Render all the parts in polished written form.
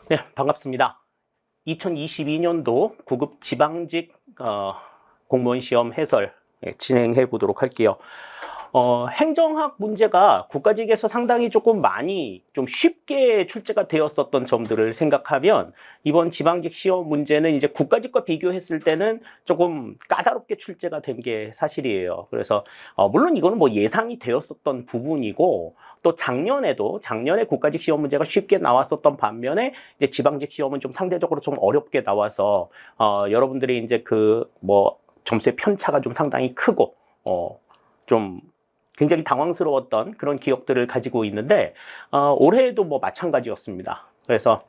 네, 반갑습니다. 2022년도 9급 지방직 공무원 시험 해설 진행해 보도록 할게요. 행정학 문제가 국가직에서 상당히 조금 많이 좀 쉽게 출제가 되었었던 점들을 생각하면 이번 지방직 시험 문제는 이제 국가직과 비교했을 때는 조금 까다롭게 출제가 된 게 사실이에요. 그래서 물론 이거는 뭐 예상이 되었었던 부분이고 또 작년에 국가직 시험 문제가 쉽게 나왔었던 반면에 이제 지방직 시험은 좀 상대적으로 좀 어렵게 나와서 여러분들이 이제 그 뭐 점수의 편차가 좀 상당히 크고 좀 굉장히 당황스러웠던 그런 기억들을 가지고 있는데 올해에도 뭐 마찬가지였습니다. 그래서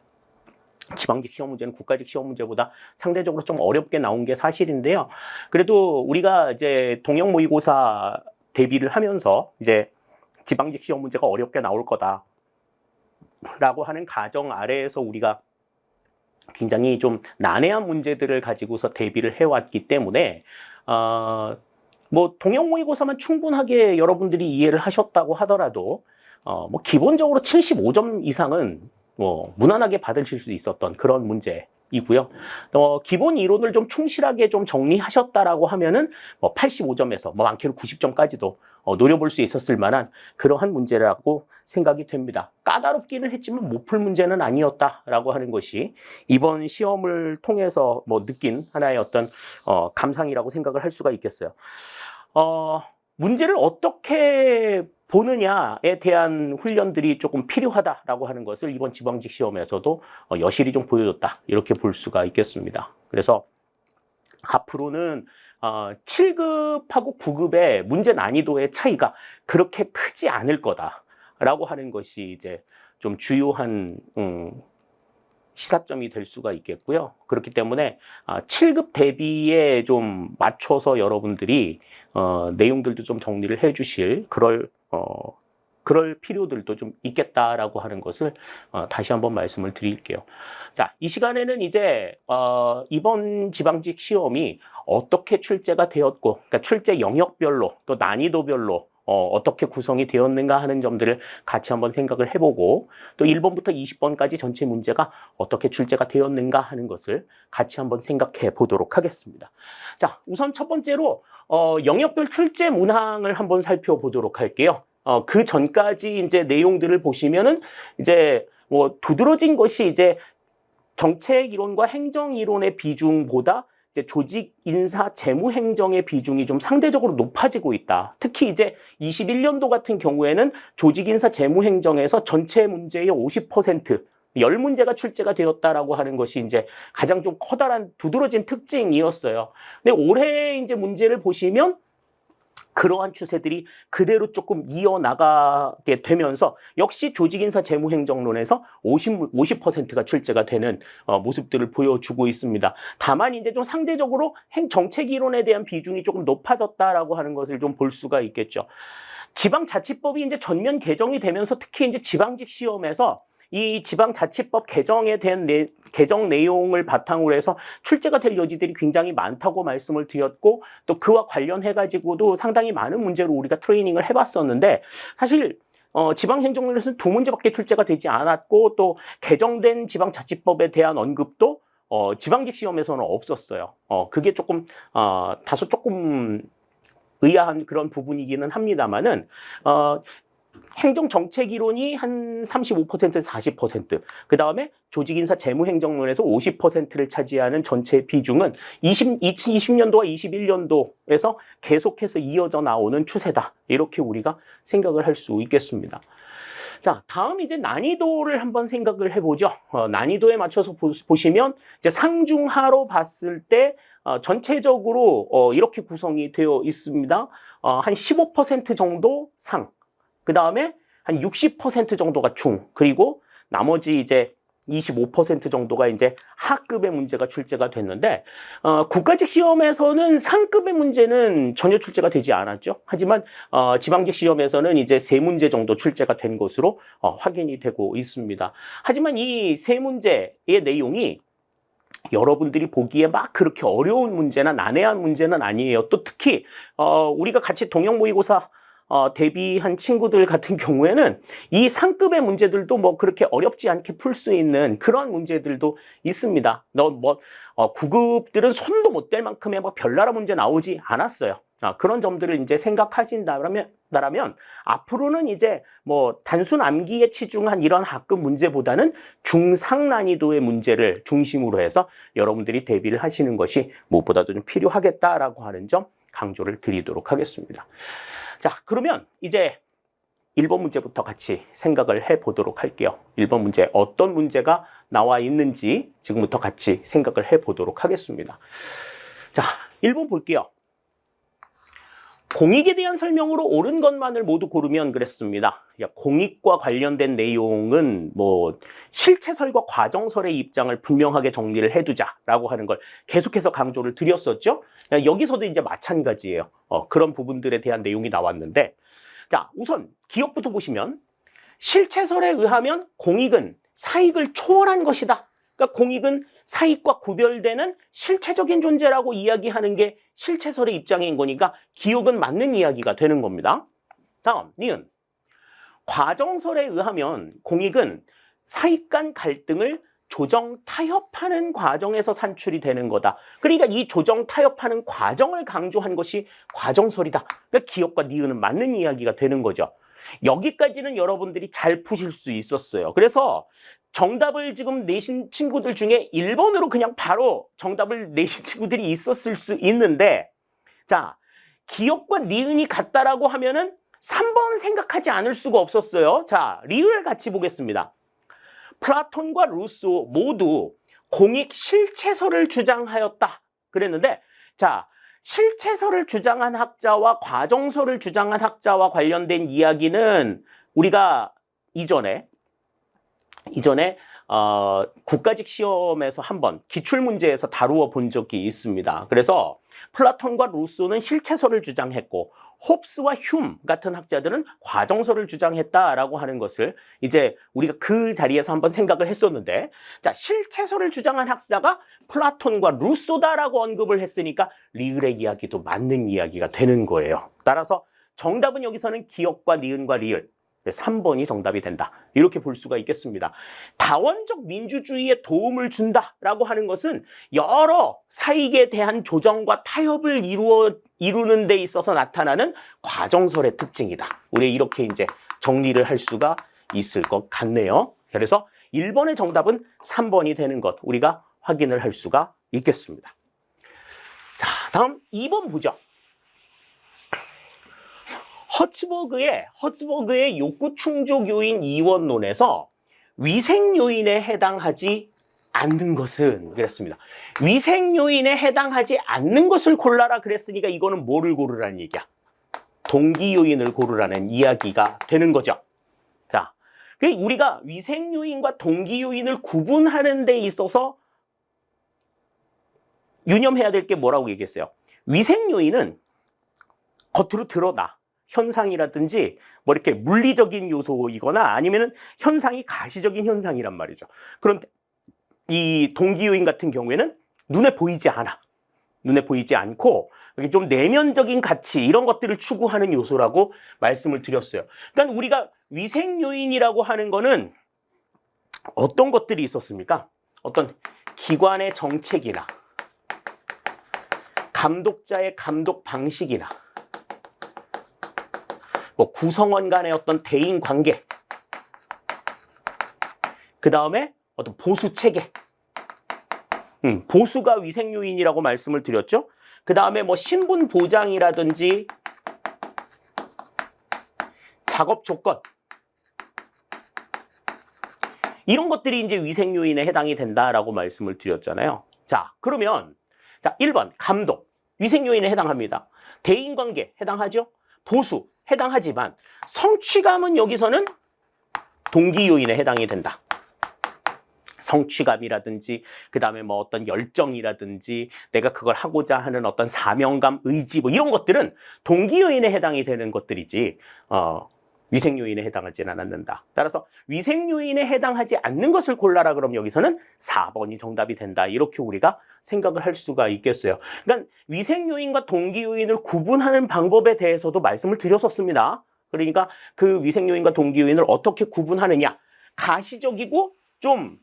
지방직 시험 문제는 국가직 시험 문제보다 상대적으로 좀 어렵게 나온 게 사실인데요. 그래도 우리가 이제 동형 모의고사 대비를 하면서 이제 지방직 시험 문제가 어렵게 나올 거다라고 하는 가정 아래에서 우리가 굉장히 좀 난해한 문제들을 가지고서 대비를 해왔기 때문에 뭐 동형 모의고사만 충분하게 여러분들이 이해를 하셨다고 하더라도 뭐 기본적으로 75점 이상은 뭐 무난하게 받으실 수 있었던 그런 문제이고요. 기본 이론을 좀 충실하게 좀 정리하셨다라고 하면은 뭐 85점에서 뭐 많게는 90점까지도 노려볼 수 있었을 만한 그러한 문제라고 생각이 됩니다. 까다롭기는 했지만 못 풀 문제는 아니었다라고 하는 것이 이번 시험을 통해서 뭐 느낀 하나의 어떤 감상이라고 생각을 할 수가 있겠어요. 문제를 어떻게 보느냐에 대한 훈련들이 조금 필요하다라고 하는 것을 이번 지방직 시험에서도 여실히 좀 보여줬다. 이렇게 볼 수가 있겠습니다. 그래서 앞으로는 7급하고 9급의 문제 난이도의 차이가 그렇게 크지 않을 거다라고 하는 것이 이제 좀 주요한 시사점이 될 수가 있겠고요. 그렇기 때문에 7급 대비에 좀 맞춰서 여러분들이 내용들도 좀 정리를 해주실 그럴 필요들도 좀 있겠다라고 하는 것을 다시 한번 말씀을 드릴게요. 자, 이 시간에는 이제 이번 지방직 시험이 어떻게 출제가 되었고, 그러니까 출제 영역별로 또 난이도별로 어떻게 구성이 되었는가 하는 점들을 같이 한번 생각을 해보고 또 1번부터 20번까지 전체 문제가 어떻게 출제가 되었는가 하는 것을 같이 한번 생각해 보도록 하겠습니다. 자, 우선 첫 번째로 영역별 출제 문항을 한번 살펴보도록 할게요. 그 전까지 이제 내용들을 보시면은 이제 뭐 두드러진 것이 이제 정책 이론과 행정 이론의 비중보다 이제 조직, 인사, 재무 행정의 비중이 좀 상대적으로 높아지고 있다. 특히 이제 21년도 같은 경우에는 조직, 인사, 재무 행정에서 전체 문제의 50%, 10문제가 출제가 되었다라고 하는 것이 이제 가장 좀 커다란 두드러진 특징이었어요. 근데 올해 이제 문제를 보시면 그러한 추세들이 그대로 조금 이어나가게 되면서 역시 조직인사 재무행정론에서 50%가 출제가 되는 모습들을 보여주고 있습니다. 다만 이제 좀 상대적으로 정책이론에 대한 비중이 조금 높아졌다라고 하는 것을 좀 볼 수가 있겠죠. 지방자치법이 이제 전면 개정이 되면서 특히 이제 지방직 시험에서 이 지방자치법 개정에 대한 개정 내용을 바탕으로 해서 출제가 될 여지들이 굉장히 많다고 말씀을 드렸고 또 그와 관련해가지고도 상당히 많은 문제로 우리가 트레이닝을 해봤었는데 사실 지방행정론에서는 2문제밖에 출제가 되지 않았고 또 개정된 지방자치법에 대한 언급도 지방직 시험에서는 없었어요. 그게 조금 다소 조금 의아한 그런 부분이기는 합니다만은 행정정책이론이 한 35%에서 40%, 그 다음에 조직인사 재무행정론에서 50%를 차지하는 전체 비중은 2020년도와 21년도에서 계속해서 이어져 나오는 추세다. 이렇게 우리가 생각을 할 수 있겠습니다. 자, 다음 이제 난이도를 한번 생각을 해보죠. 난이도에 맞춰서 보시면 이제 상중하로 봤을 때 전체적으로 이렇게 구성이 되어 있습니다. 한 15% 정도 상. 그 다음에 한 60% 정도가 중, 그리고 나머지 이제 25% 정도가 이제 하급의 문제가 출제가 됐는데, 국가직 시험에서는 상급의 문제는 전혀 출제가 되지 않았죠. 하지만, 지방직 시험에서는 이제 3문제 정도 출제가 된 것으로 확인이 되고 있습니다. 하지만 이 3문제의 내용이 여러분들이 보기에 막 그렇게 어려운 문제나 난해한 문제는 아니에요. 또 특히, 우리가 같이 동형 모의고사 대비한 친구들 같은 경우에는 이 상급의 문제들도 뭐 그렇게 어렵지 않게 풀 수 있는 그런 문제들도 있습니다. 9급들은 손도 못 댈 만큼의 뭐 별나라 문제 나오지 않았어요. 그런 점들을 이제 생각하신다면 앞으로는 이제 뭐 단순 암기에 치중한 이런 학급 문제보다는 중상 난이도의 문제를 중심으로 해서 여러분들이 대비를 하시는 것이 무엇보다도 좀 필요하겠다라고 하는 점 강조를 드리도록 하겠습니다. 자, 그러면 이제 1번 문제부터 같이 생각을 해보도록 할게요. 1번 문제 어떤 문제가 나와 있는지 지금부터 같이 생각을 해보도록 하겠습니다. 자, 1번 볼게요. 공익에 대한 설명으로 옳은 것만을 모두 고르면 그랬습니다. 공익과 관련된 내용은 뭐 실체설과 과정설의 입장을 분명하게 정리를 해두자라고 하는 걸 계속해서 강조를 드렸었죠. 여기서도 이제 마찬가지예요. 그런 부분들에 대한 내용이 나왔는데, 자, 우선 기억부터 보시면 실체설에 의하면 공익은 사익을 초월한 것이다. 그러니까 공익은 사익과 구별되는 실체적인 존재라고 이야기하는 게 실체설의 입장인 거니까 기억은 맞는 이야기가 되는 겁니다. 다음, 니은. 과정설에 의하면 공익은 사익 간 갈등을 조정 타협하는 과정에서 산출이 되는 거다. 그러니까 이 조정 타협하는 과정을 강조한 것이 과정설이다. 그러니까 기억과 니은은 맞는 이야기가 되는 거죠. 여기까지는 여러분들이 잘 푸실 수 있었어요. 그래서 정답을 지금 내신 친구들 중에 1번으로 그냥 바로 정답을 내신 친구들이 있었을 수 있는데, 자, 기억과 니은이 같다라고 하면은 3번 생각하지 않을 수가 없었어요. 자, 리을 같이 보겠습니다. 플라톤과 루소 모두 공익 실체설을 주장하였다 그랬는데, 자, 실체설을 주장한 학자와 과정설을 주장한 학자와 관련된 이야기는 우리가 이전에 국가직 시험에서 한번 기출문제에서 다루어 본 적이 있습니다. 그래서 플라톤과 루소는 실체설을 주장했고 홉스와 휴մ 같은 학자들은 과정설을 주장했다라고 하는 것을 이제 우리가 그 자리에서 한번 생각을 했었는데, 자, 실체설을 주장한 학자가 플라톤과 루소다라고 언급을 했으니까 리을의 이야기도 맞는 이야기가 되는 거예요. 따라서 정답은 여기서는 기억과 니은과 리을 3번이 정답이 된다. 이렇게 볼 수가 있겠습니다. 다원적 민주주의에 도움을 준다라고 하는 것은 여러 사익에 대한 조정과 타협을 이루는 데 있어서 나타나는 과정설의 특징이다. 우리 이렇게 이제 정리를 할 수가 있을 것 같네요. 그래서 1번의 정답은 3번이 되는 것 우리가 확인을 할 수가 있겠습니다. 자, 다음 2번 보죠. 허츠버그의 욕구 충족 요인 이원론에서 위생 요인에 해당하지 않는 것은 그랬습니다. 위생 요인에 해당하지 않는 것을 골라라 그랬으니까 이거는 뭐를 고르라는 얘기야? 동기 요인을 고르라는 이야기가 되는 거죠. 자, 우리가 위생 요인과 동기 요인을 구분하는 데 있어서 유념해야 될 게 뭐라고 얘기했어요? 위생 요인은 겉으로 드러나. 현상이라든지 뭐 이렇게 물리적인 요소이거나 아니면은 현상이 가시적인 현상이란 말이죠. 그런데 이 동기요인 같은 경우에는 눈에 보이지 않아. 눈에 보이지 않고 좀 내면적인 가치 이런 것들을 추구하는 요소라고 말씀을 드렸어요. 그러니까 우리가 위생 요인이라고 하는 거는 어떤 것들이 있었습니까? 어떤 기관의 정책이나 감독자의 감독 방식이나 뭐 구성원 간의 어떤 대인 관계, 그 다음에 어떤 보수 체계, 보수가 위생 요인이라고 말씀을 드렸죠. 그 다음에 뭐 신분 보장이라든지 작업 조건 이런 것들이 이제 위생 요인에 해당이 된다라고 말씀을 드렸잖아요. 자, 그러면 자 1번 감독 위생 요인에 해당합니다. 대인 관계 해당하죠. 보수 해당하지만 성취감은 여기서는 동기 요인에 해당이 된다. 성취감이라든지 그 다음에 뭐 어떤 열정이라든지 내가 그걸 하고자 하는 어떤 사명감, 의지 뭐 이런 것들은 동기 요인에 해당이 되는 것들이지 위생 요인에 해당하지는 않는다. 따라서 위생 요인에 해당하지 않는 것을 골라라. 그럼 여기서는 4번이 정답이 된다. 이렇게 우리가 생각을 할 수가 있겠어요. 그러니까 위생 요인과 동기 요인을 구분하는 방법에 대해서도 말씀을 드렸었습니다. 그러니까 그 위생 요인과 동기 요인을 어떻게 구분하느냐. 가시적이고 좀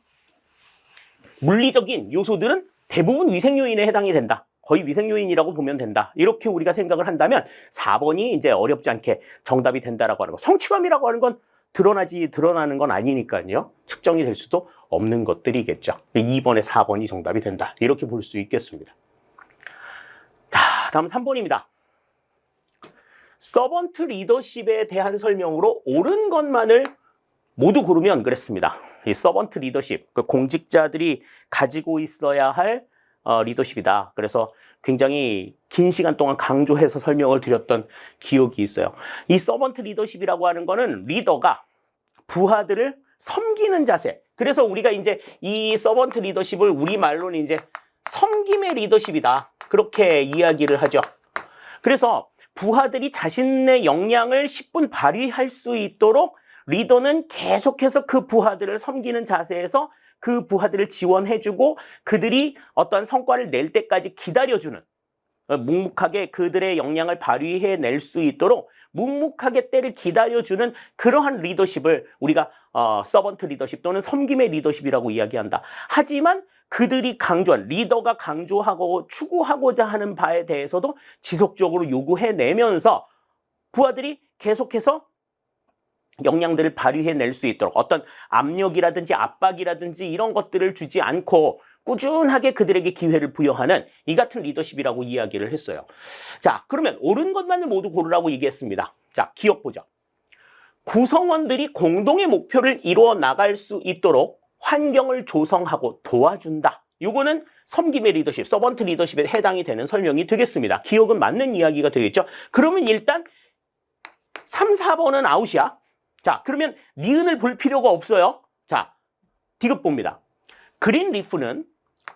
물리적인 요소들은 대부분 위생 요인에 해당이 된다. 거의 위생 요인이라고 보면 된다. 이렇게 우리가 생각을 한다면 4번이 이제 어렵지 않게 정답이 된다라고 하는 거. 성취감이라고 하는 건 드러나는 건 아니니까요. 측정이 될 수도 없는 것들이겠죠. 2번에 4번이 정답이 된다. 이렇게 볼 수 있겠습니다. 자, 다음 3번입니다. 서번트 리더십에 대한 설명으로 옳은 것만을 모두 고르면 그랬습니다. 이 서번트 리더십, 그 공직자들이 가지고 있어야 할 리더십이다. 그래서 굉장히 긴 시간 동안 강조해서 설명을 드렸던 기억이 있어요. 이 서번트 리더십이라고 하는 거는 리더가 부하들을 섬기는 자세. 그래서 우리가 이제 이 서번트 리더십을 우리말로는 이제 섬김의 리더십이다. 그렇게 이야기를 하죠. 그래서 부하들이 자신의 역량을 10분 발휘할 수 있도록 리더는 계속해서 그 부하들을 섬기는 자세에서 그 부하들을 지원해주고 그들이 어떤 성과를 낼 때까지 기다려주는, 묵묵하게 그들의 역량을 발휘해낼 수 있도록 묵묵하게 때를 기다려주는 그러한 리더십을 우리가 서번트 리더십 또는 섬김의 리더십이라고 이야기한다. 하지만 그들이 강조한, 리더가 강조하고 추구하고자 하는 바에 대해서도 지속적으로 요구해내면서 부하들이 계속해서 역량들을 발휘해낼 수 있도록 어떤 압력이라든지 압박이라든지 이런 것들을 주지 않고 꾸준하게 그들에게 기회를 부여하는 이 같은 리더십이라고 이야기를 했어요. 자, 그러면 옳은 것만을 모두 고르라고 얘기했습니다. 자, 기억 보죠. 구성원들이 공동의 목표를 이루어 나갈 수 있도록 환경을 조성하고 도와준다. 요거는 섬김의 리더십, 서번트 리더십에 해당이 되는 설명이 되겠습니다. 기억은 맞는 이야기가 되겠죠. 그러면 일단 3, 4번은 아웃이야. 자, 그러면 니은을 볼 필요가 없어요. 자, 디귿 봅니다. 그린리프는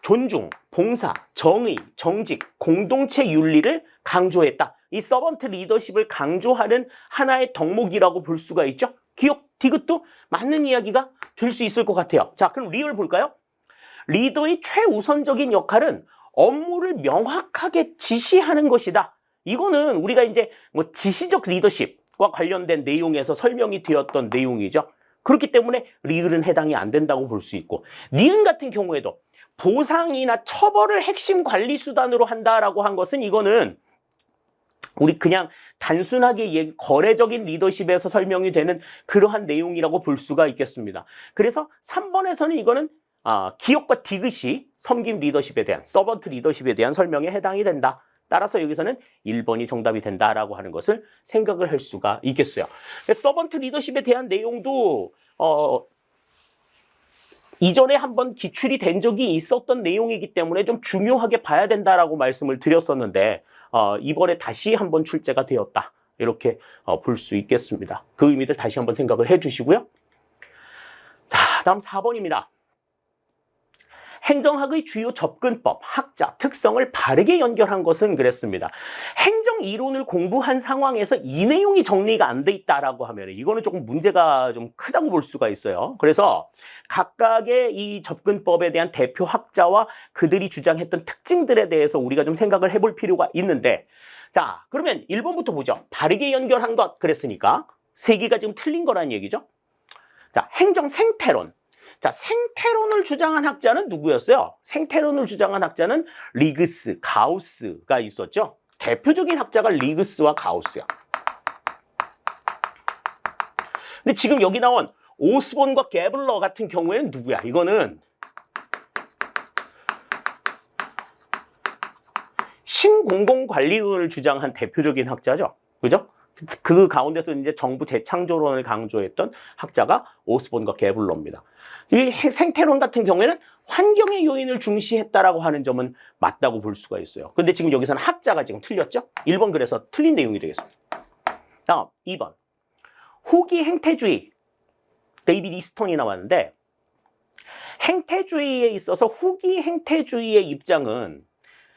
존중, 봉사, 정의, 정직, 공동체 윤리를 강조했다. 이 서번트 리더십을 강조하는 하나의 덕목이라고 볼 수가 있죠. 기억, 디귿도 맞는 이야기가 될 수 있을 것 같아요. 자, 그럼 리을 볼까요? 리더의 최우선적인 역할은 업무를 명확하게 지시하는 것이다. 이거는 우리가 이제 뭐 지시적 리더십과 관련된 내용에서 설명이 되었던 내용이죠. 그렇기 때문에 리을은 해당이 안 된다고 볼 수 있고, 니은 같은 경우에도 보상이나 처벌을 핵심 관리 수단으로 한다라고 한 것은 이거는 우리 그냥 단순하게 거래적인 리더십에서 설명이 되는 그러한 내용이라고 볼 수가 있겠습니다. 그래서 3번에서는 이거는 기억과 디귿이 섬김 리더십에 대한, 서번트 리더십에 대한 설명에 해당이 된다. 따라서 여기서는 1번이 정답이 된다라고 하는 것을 생각을 할 수가 있겠어요. 서번트 리더십에 대한 내용도 이전에 한번 기출이 된 적이 있었던 내용이기 때문에 좀 중요하게 봐야 된다라고 말씀을 드렸었는데 이번에 다시 한번 출제가 되었다. 이렇게 볼 수 있겠습니다. 그 의미들 다시 한번 생각을 해주시고요. 자, 다음 4번입니다. 행정학의 주요 접근법, 학자, 특성을 바르게 연결한 것은 그랬습니다. 행정 이론을 공부한 상황에서 이 내용이 정리가 안 돼 있다라고 하면 이거는 조금 문제가 좀 크다고 볼 수가 있어요. 그래서 각각의 이 접근법에 대한 대표 학자와 그들이 주장했던 특징들에 대해서 우리가 좀 생각을 해볼 필요가 있는데, 자, 그러면 1번부터 보죠. 바르게 연결한 것 그랬으니까 세 개가 지금 틀린 거란 얘기죠. 자, 행정 생태론. 자, 생태론을 주장한 학자는 누구였어요? 생태론을 주장한 학자는 리그스, 가우스가 있었죠. 대표적인 학자가 리그스와 가우스야. 근데 지금 여기 나온 오스본과 게블러 같은 경우에는 누구야? 이거는 신공공관리론을 주장한 대표적인 학자죠. 그죠? 그 가운데서 이제 정부 재창조론을 강조했던 학자가 오스본과 게블러입니다. 이 생태론 같은 경우에는 환경의 요인을 중시했다라고 하는 점은 맞다고 볼 수가 있어요. 근데 지금 여기서는 학자가 지금 틀렸죠? 1번 그래서 틀린 내용이 되겠습니다. 다음 2번. 후기 행태주의. 데이비드 이스턴이 나왔는데, 행태주의에 있어서 후기 행태주의의 입장은,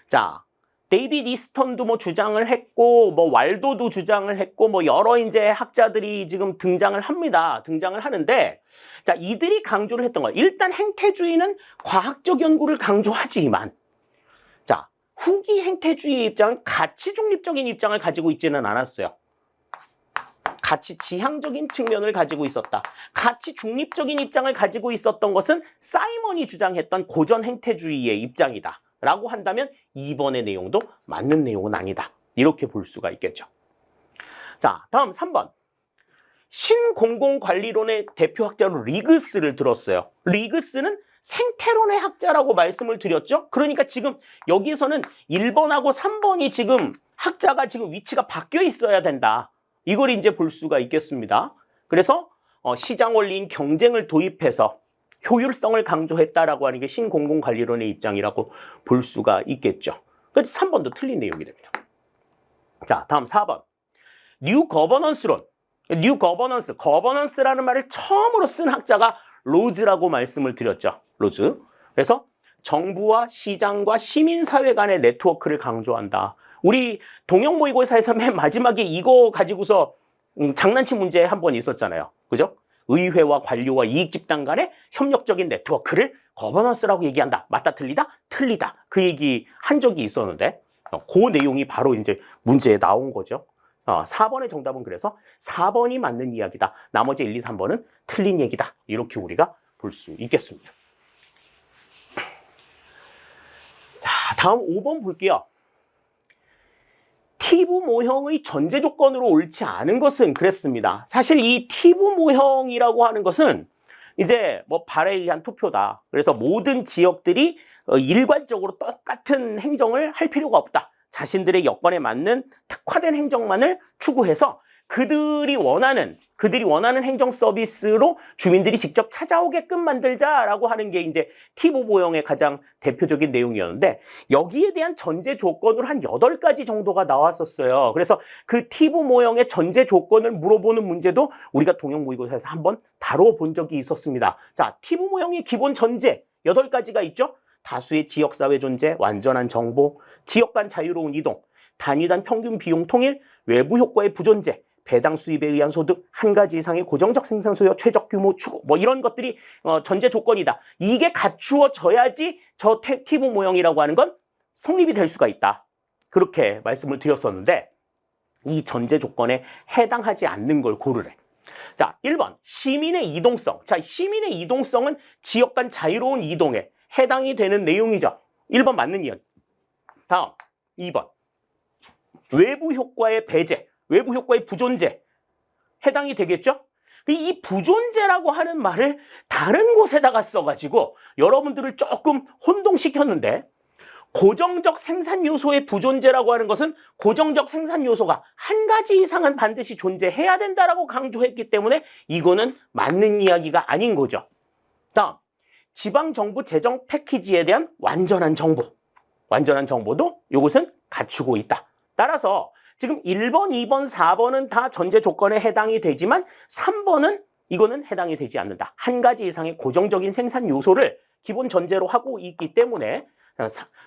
자, 데이비드 이스턴도 뭐 주장을 했고, 뭐 왈도도 주장을 했고, 뭐 여러 이제 학자들이 지금 등장을 합니다. 등장을 하는데, 자, 이들이 강조를 했던 거. 일단 행태주의는 과학적 연구를 강조하지만, 자, 후기 행태주의 입장은 가치 중립적인 입장을 가지고 있지는 않았어요. 가치 지향적인 측면을 가지고 있었다. 가치 중립적인 입장을 가지고 있었던 것은 사이먼이 주장했던 고전 행태주의의 입장이다. 라고 한다면 2번의 내용도 맞는 내용은 아니다. 이렇게 볼 수가 있겠죠. 자, 다음 3번. 신공공관리론의 대표 학자로 리그스를 들었어요. 리그스는 생태론의 학자라고 말씀을 드렸죠. 그러니까 지금 여기서는 1번하고 3번이 지금 학자가 지금 위치가 바뀌어 있어야 된다. 이걸 이제 볼 수가 있겠습니다. 그래서 시장 원리인 경쟁을 도입해서 효율성을 강조했다라고 하는 게 신공공관리론의 입장이라고 볼 수가 있겠죠. 그래서 3번도 틀린 내용이 됩니다. 자, 다음 4번. 뉴 거버넌스론. 뉴 거버넌스. 거버넌스라는 말을 처음으로 쓴 학자가 로즈라고 말씀을 드렸죠. 로즈. 그래서 정부와 시장과 시민사회 간의 네트워크를 강조한다. 우리 동영 모의고사에서 맨 마지막에 이거 가지고서 장난친 문제 한 번 있었잖아요. 그죠? 의회와 관료와 이익집단 간의 협력적인 네트워크를 거버넌스라고 얘기한다. 맞다, 틀리다? 틀리다. 그 얘기 한 적이 있었는데 그 내용이 바로 이제 문제에 나온 거죠. 4번의 정답은 그래서 4번이 맞는 이야기다. 나머지 1, 2, 3번은 틀린 얘기다. 이렇게 우리가 볼 수 있겠습니다. 자, 다음 5번 볼게요. 티브 모형의 전제 조건으로 옳지 않은 것은 그랬습니다. 사실 이 티브 모형이라고 하는 것은 이제 뭐 발에 의한 투표다. 그래서 모든 지역들이 일괄적으로 똑같은 행정을 할 필요가 없다. 자신들의 여건에 맞는 특화된 행정만을 추구해서 그들이 원하는 행정 서비스로 주민들이 직접 찾아오게끔 만들자라고 하는 게 이제 티브 모형의 가장 대표적인 내용이었는데 여기에 대한 전제 조건으로 한 8가지 정도가 나왔었어요. 그래서 그 티브 모형의 전제 조건을 물어보는 문제도 우리가 동영 모의고사에서 한번 다뤄본 적이 있었습니다. 자, 티브 모형의 기본 전제 8가지가 있죠. 다수의 지역사회 존재, 완전한 정보, 지역 간 자유로운 이동, 단위단 평균 비용 통일, 외부 효과의 부존재, 배당 수입에 의한 소득, 한 가지 이상의 고정적 생산 소요, 최적 규모 추구, 뭐 이런 것들이 전제 조건이다. 이게 갖추어져야지 저 티브 모형이라고 하는 건 성립이 될 수가 있다. 그렇게 말씀을 드렸었는데 이 전제 조건에 해당하지 않는 걸 고르래. 자, 1번 시민의 이동성. 자, 시민의 이동성은 지역 간 자유로운 이동에 해당이 되는 내용이죠. 1번 맞는 이야기. 다음 2번 외부 효과의 배제, 외부 효과의 부존재 해당이 되겠죠? 이 부존재라고 하는 말을 다른 곳에다가 써가지고 여러분들을 조금 혼동시켰는데 고정적 생산 요소의 부존재라고 하는 것은 고정적 생산 요소가 한 가지 이상은 반드시 존재해야 된다라고 강조했기 때문에 이거는 맞는 이야기가 아닌 거죠. 다음 지방정부 재정 패키지에 대한 완전한 정보. 완전한 정보도 이것은 갖추고 있다. 따라서 지금 1번, 2번, 4번은 다 전제 조건에 해당이 되지만 3번은 이거는 해당이 되지 않는다. 한 가지 이상의 고정적인 생산 요소를 기본 전제로 하고 있기 때문에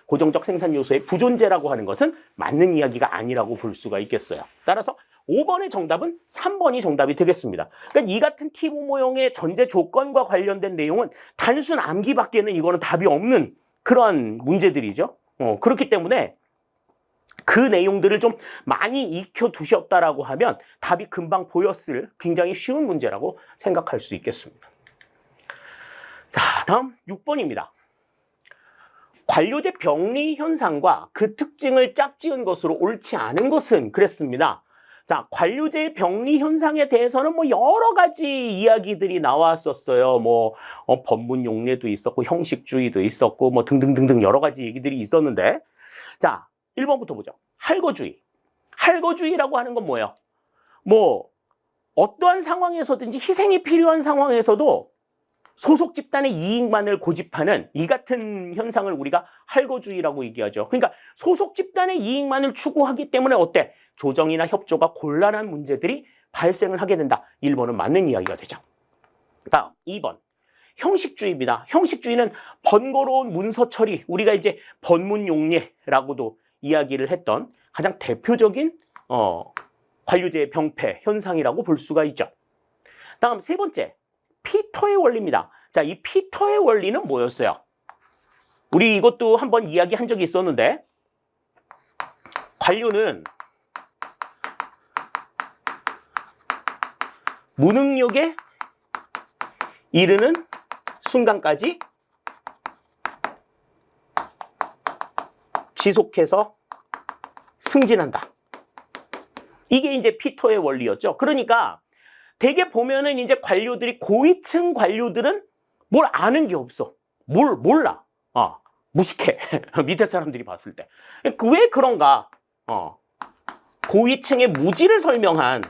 고정적 생산 요소의 부존재라고 하는 것은 맞는 이야기가 아니라고 볼 수가 있겠어요. 따라서 5번의 정답은 3번이 정답이 되겠습니다. 그러니까 이 같은 티브 모형의 전제 조건과 관련된 내용은 단순 암기밖에는 이거는 답이 없는 그런 문제들이죠. 그렇기 때문에 그 내용들을 좀 많이 익혀두셨다라고 하면 답이 금방 보였을 굉장히 쉬운 문제라고 생각할 수 있겠습니다. 자, 다음 6번입니다. 관료제 병리 현상과 그 특징을 짝지은 것으로 옳지 않은 것은 그랬습니다. 자, 관료제의 병리 현상에 대해서는 뭐 여러 가지 이야기들이 나왔었어요. 뭐 법문 용례도 있었고 형식주의도 있었고 뭐 등등등등 여러 가지 얘기들이 있었는데 자, 1번부터 보죠. 할거주의. 할거주의라고 하는 건 뭐예요? 뭐 어떠한 상황에서든지 희생이 필요한 상황에서도 소속 집단의 이익만을 고집하는 이 같은 현상을 우리가 할거주의라고 얘기하죠. 그러니까 소속 집단의 이익만을 추구하기 때문에 어때? 조정이나 협조가 곤란한 문제들이 발생을 하게 된다. 1번은 맞는 이야기가 되죠. 다음 2번. 형식주의입니다. 형식주의는 번거로운 문서 처리, 우리가 이제 번문용례라고도 이야기를 했던 가장 대표적인 관료제의 병폐 현상이라고 볼 수가 있죠. 다음 세 번째, 피터의 원리입니다. 자, 이 피터의 원리는 뭐였어요? 우리 이것도 한번 이야기한 적이 있었는데, 관료는 무능력에 이르는 순간까지 지속해서 승진한다. 이게 이제 피터의 원리였죠. 그러니까 대개 보면은 이제 관료들이, 고위층 관료들은 뭘 아는 게 없어. 몰라. 무식해. 밑에 사람들이 봤을 때. 왜 그런가? 고위층의 무지를 설명한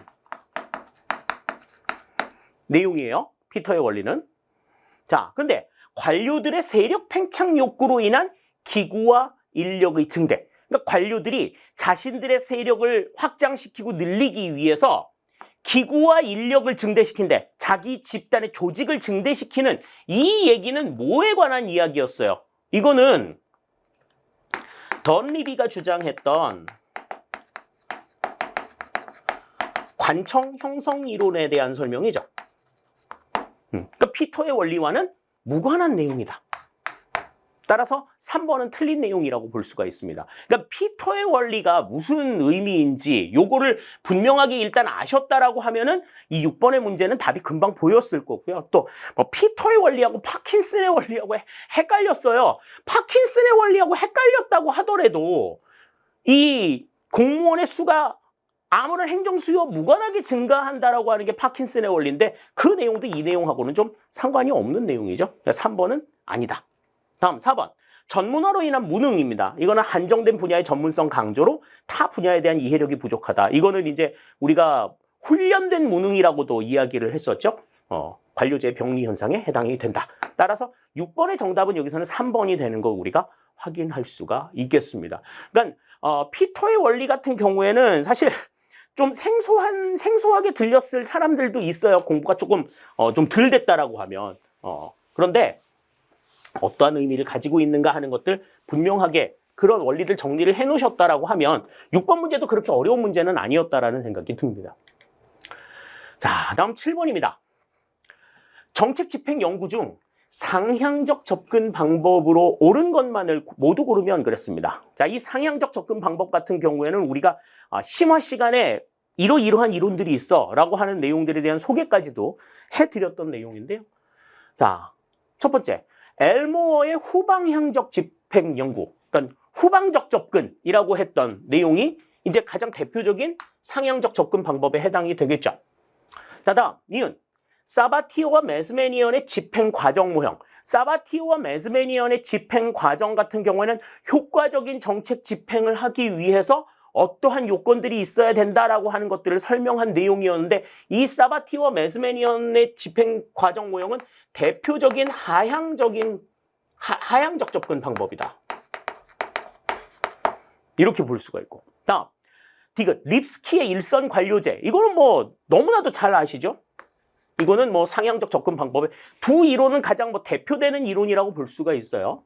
내용이에요. 피터의 원리는. 자, 근데 관료들의 세력 팽창 욕구로 인한 기구와 인력의 증대. 그러니까 관료들이 자신들의 세력을 확장시키고 늘리기 위해서 기구와 인력을 증대시킨대. 자기 집단의 조직을 증대시키는 이 얘기는 뭐에 관한 이야기였어요? 이거는 던리비가 주장했던 관청 형성 이론에 대한 설명이죠. 그러니까 피터의 원리와는 무관한 내용이다. 따라서 3번은 틀린 내용이라고 볼 수가 있습니다. 그러니까 피터의 원리가 무슨 의미인지 요거를 분명하게 일단 아셨다라고 하면은 이 6번의 문제는 답이 금방 보였을 거고요. 또 뭐 피터의 원리하고 파킨슨의 원리하고 헷갈렸어요. 파킨슨의 원리하고 헷갈렸다고 하더라도 이 공무원의 수가 아무런 행정 수요와 무관하게 증가한다라고 하는 게 파킨슨의 원리인데 그 내용도 이 내용하고는 좀 상관이 없는 내용이죠. 3번은 아니다. 다음 4번. 전문화로 인한 무능입니다. 이거는 한정된 분야의 전문성 강조로 타 분야에 대한 이해력이 부족하다. 이거는 이제 우리가 훈련된 무능이라고도 이야기를 했었죠. 관료제의 병리 현상에 해당이 된다. 따라서 6번의 정답은 여기서는 3번이 되는 거 우리가 확인할 수가 있겠습니다. 그러니까 피터의 원리 같은 경우에는 사실 좀 생소하게 들렸을 사람들도 있어요. 공부가 조금 좀 덜 됐다라고 하면. 그런데 어떠한 의미를 가지고 있는가 하는 것들 분명하게 그런 원리들 정리를 해 놓으셨다라고 하면 6번 문제도 그렇게 어려운 문제는 아니었다라는 생각이 듭니다. 자, 다음 7번입니다. 정책 집행 연구 중 상향적 접근 방법으로 옳은 것만을 모두 고르면 그랬습니다. 자, 이 상향적 접근 방법 같은 경우에는 우리가 심화 시간에 이러이러한 이론들이 있어 라고 하는 내용들에 대한 소개까지도 해드렸던 내용인데요. 자, 첫 번째, 엘모어의 후방향적 집행 연구, 그러니까 후방적 접근이라고 했던 내용이 이제 가장 대표적인 상향적 접근 방법에 해당이 되겠죠. 자, 다음, 니은. 사바티오와 메스메니언의 집행 과정 모형. 사바티오와 메스메니언의 집행 과정 같은 경우에는 효과적인 정책 집행을 하기 위해서 어떠한 요건들이 있어야 된다라고 하는 것들을 설명한 내용이었는데 이 사바티오와 메스메니언의 집행 과정 모형은 대표적인 하향적 접근 방법이다. 이렇게 볼 수가 있고. 다음, 디귿, 립스키의 일선 관료제. 이거는 뭐 너무나도 잘 아시죠? 이거는 뭐 상향적 접근 방법의 두 이론은 가장 뭐 대표되는 이론이라고 볼 수가 있어요.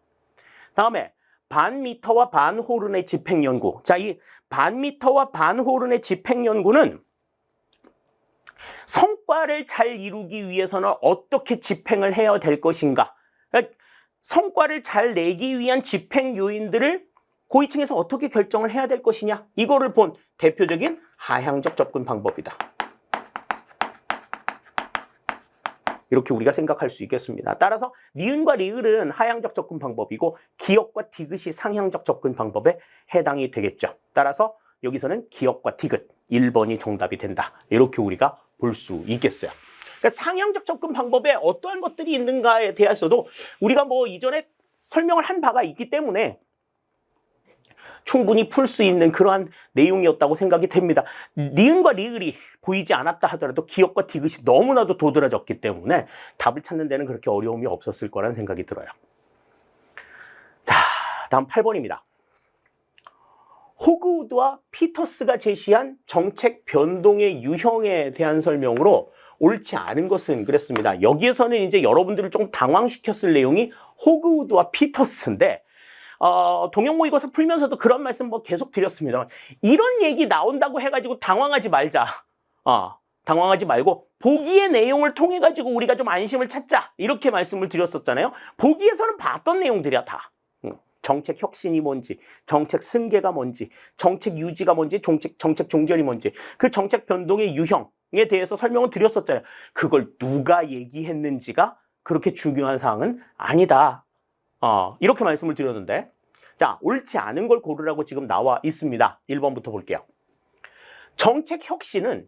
다음에 반미터와 반호른의 집행 연구. 자, 이 반미터와 반호른의 집행 연구는 성과를 잘 이루기 위해서는 어떻게 집행을 해야 될 것인가. 그러니까 성과를 잘 내기 위한 집행 요인들을 고위층에서 어떻게 결정을 해야 될 것이냐. 이거를 본 대표적인 하향적 접근 방법이다. 이렇게 우리가 생각할 수 있겠습니다. 따라서 니은과 리을은 하향적 접근 방법이고 기역과 디귿이 상향적 접근 방법에 해당이 되겠죠. 따라서 여기서는 기역과 디귿 1번이 정답이 된다. 이렇게 우리가 볼 수 있겠어요. 그러니까 상향적 접근 방법에 어떠한 것들이 있는가에 대해서도 우리가 뭐 이전에 설명을 한 바가 있기 때문에 충분히 풀 수 있는 그러한 내용이었다고 생각이 됩니다. 니은과 리을이 보이지 않았다 하더라도 기역과 디귿이 너무나도 도드라졌기 때문에 답을 찾는 데는 그렇게 어려움이 없었을 거라는 생각이 들어요. 자, 다음 8번입니다. 호그우드와 피터스가 제시한 정책 변동의 유형에 대한 설명으로 옳지 않은 것은 그랬습니다. 여기에서는 이제 여러분들을 좀 당황시켰을 내용이 호그우드와 피터스인데 동형 모의고사 풀면서도 그런 말씀 뭐 계속 드렸습니다. 이런 얘기 나온다고 해가지고 당황하지 말자. 당황하지 말고 보기의 내용을 통해 가지고 우리가 좀 안심을 찾자. 이렇게 말씀을 드렸었잖아요. 보기에서는 봤던 내용들이야 다. 정책 혁신이 뭔지, 정책 승계가 뭔지, 정책 유지가 뭔지, 정책 종결이 뭔지, 그 정책 변동의 유형에 대해서 설명을 드렸었잖아요. 그걸 누가 얘기했는지가 그렇게 중요한 사항은 아니다. 이렇게 말씀을 드렸는데, 자, 옳지 않은 걸 고르라고 지금 나와 있습니다. 1번부터 볼게요. 정책 혁신은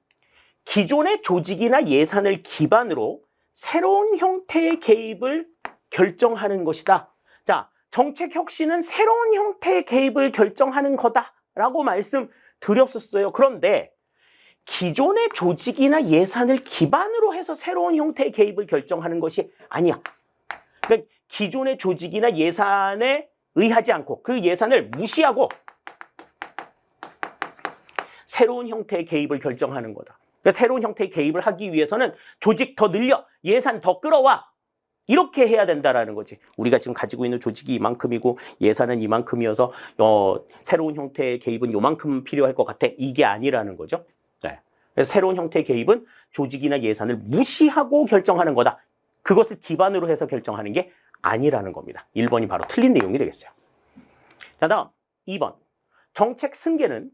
기존의 조직이나 예산을 기반으로 새로운 형태의 개입을 결정하는 것이다. 자, 정책 혁신은 새로운 형태의 개입을 결정하는 거다라고 말씀드렸었어요. 그런데 기존의 조직이나 예산을 기반으로 해서 새로운 형태의 개입을 결정하는 것이 아니야. 그러니까 기존의 조직이나 예산에 의하지 않고 그 예산을 무시하고 새로운 형태의 개입을 결정하는 거다. 그러니까 새로운 형태의 개입을 하기 위해서는 조직 더 늘려, 예산 더 끌어와. 이렇게 해야 된다라는 거지. 우리가 지금 가지고 있는 조직이 이만큼이고 예산은 이만큼이어서 새로운 형태의 개입은 요만큼 필요할 것 같아. 이게 아니라는 거죠. 네. 그래서 새로운 형태의 개입은 조직이나 예산을 무시하고 결정하는 거다. 그것을 기반으로 해서 결정하는 게 아니라는 겁니다. 1번이 바로 틀린 내용이 되겠어요. 자, 다음 2번. 정책 승계는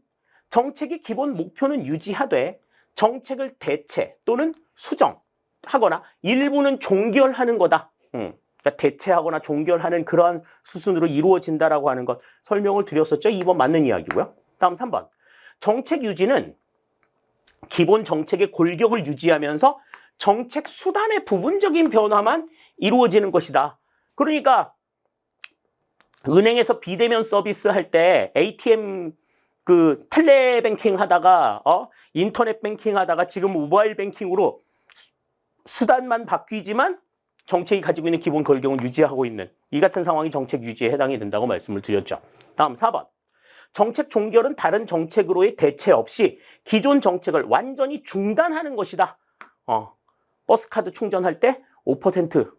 정책의 기본 목표는 유지하되 정책을 대체 또는 수정하거나 일부는 종결하는 거다. 그러니까 대체하거나 종결하는 그러한 수순으로 이루어진다라고 하는 것 설명을 드렸었죠. 2번 맞는 이야기고요. 다음 3번. 정책 유지는 기본 정책의 골격을 유지하면서 정책 수단의 부분적인 변화만 이루어지는 것이다. 그러니까 은행에서 비대면 서비스 할 때 ATM 그 텔레뱅킹 하다가 인터넷 뱅킹 하다가 지금 모바일 뱅킹으로 수단만 바뀌지만 정책이 가지고 있는 기본 골격은 유지하고 있는 이 같은 상황이 정책 유지에 해당이 된다고 말씀을 드렸죠. 다음 4번. 정책 종결은 다른 정책으로의 대체 없이 기존 정책을 완전히 중단하는 것이다. 버스카드 충전할 때 5%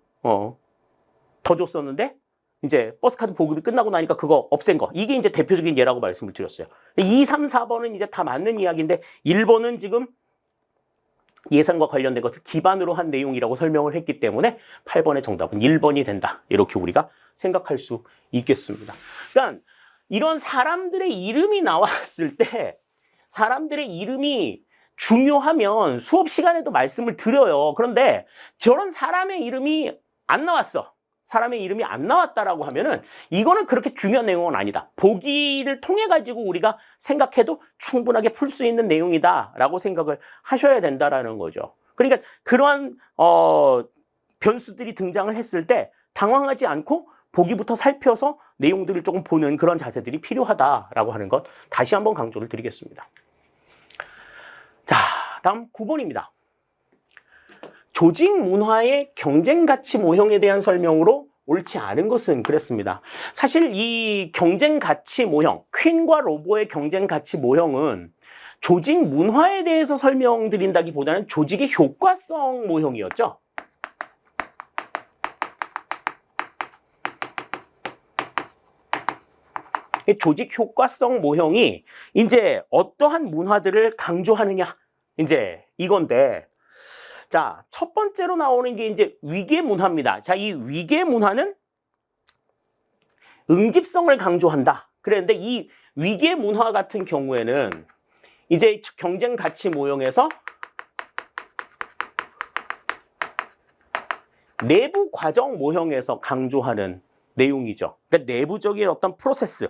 더 줬었는데 이제 버스카드 보급이 끝나고 나니까 그거 없앤 거. 이게 이제 대표적인 예라고 말씀을 드렸어요. 2, 3, 4번은 이제 다 맞는 이야기인데 1번은 지금 예산과 관련된 것을 기반으로 한 내용이라고 설명을 했기 때문에 8번의 정답은 1번이 된다. 이렇게 우리가 생각할 수 있겠습니다. 그러니까 이런 사람들의 이름이 나왔을 때 사람들의 이름이 중요하면 수업 시간에도 말씀을 드려요. 그런데 저런 사람의 이름이 안 나왔어. 사람의 이름이 안 나왔다라고 하면은 이거는 그렇게 중요한 내용은 아니다. 보기를 통해 가지고 우리가 생각해도 충분하게 풀 수 있는 내용이다라고 생각을 하셔야 된다라는 거죠. 그러니까 그러한 변수들이 등장을 했을 때 당황하지 않고 보기부터 살펴서 내용들을 조금 보는 그런 자세들이 필요하다라고 하는 것 다시 한번 강조를 드리겠습니다. 자, 다음 9번입니다. 조직 문화의 경쟁 가치 모형에 대한 설명으로 옳지 않은 것은 그랬습니다. 사실 이 경쟁 가치 모형, 퀸과 로보의 경쟁 가치 모형은 조직 문화에 대해서 설명드린다기보다는 조직의 효과성 모형이었죠. 조직 효과성 모형이 이제 어떠한 문화들을 강조하느냐, 이제 이건데, 자, 첫 번째로 나오는 게 이제 위계 문화입니다. 자, 이 위계 문화는 응집성을 강조한다. 그랬는데 이 위계 문화 같은 경우에는 이제 경쟁 가치 모형에서 내부 과정 모형에서 강조하는 내용이죠. 그러니까 내부적인 어떤 프로세스.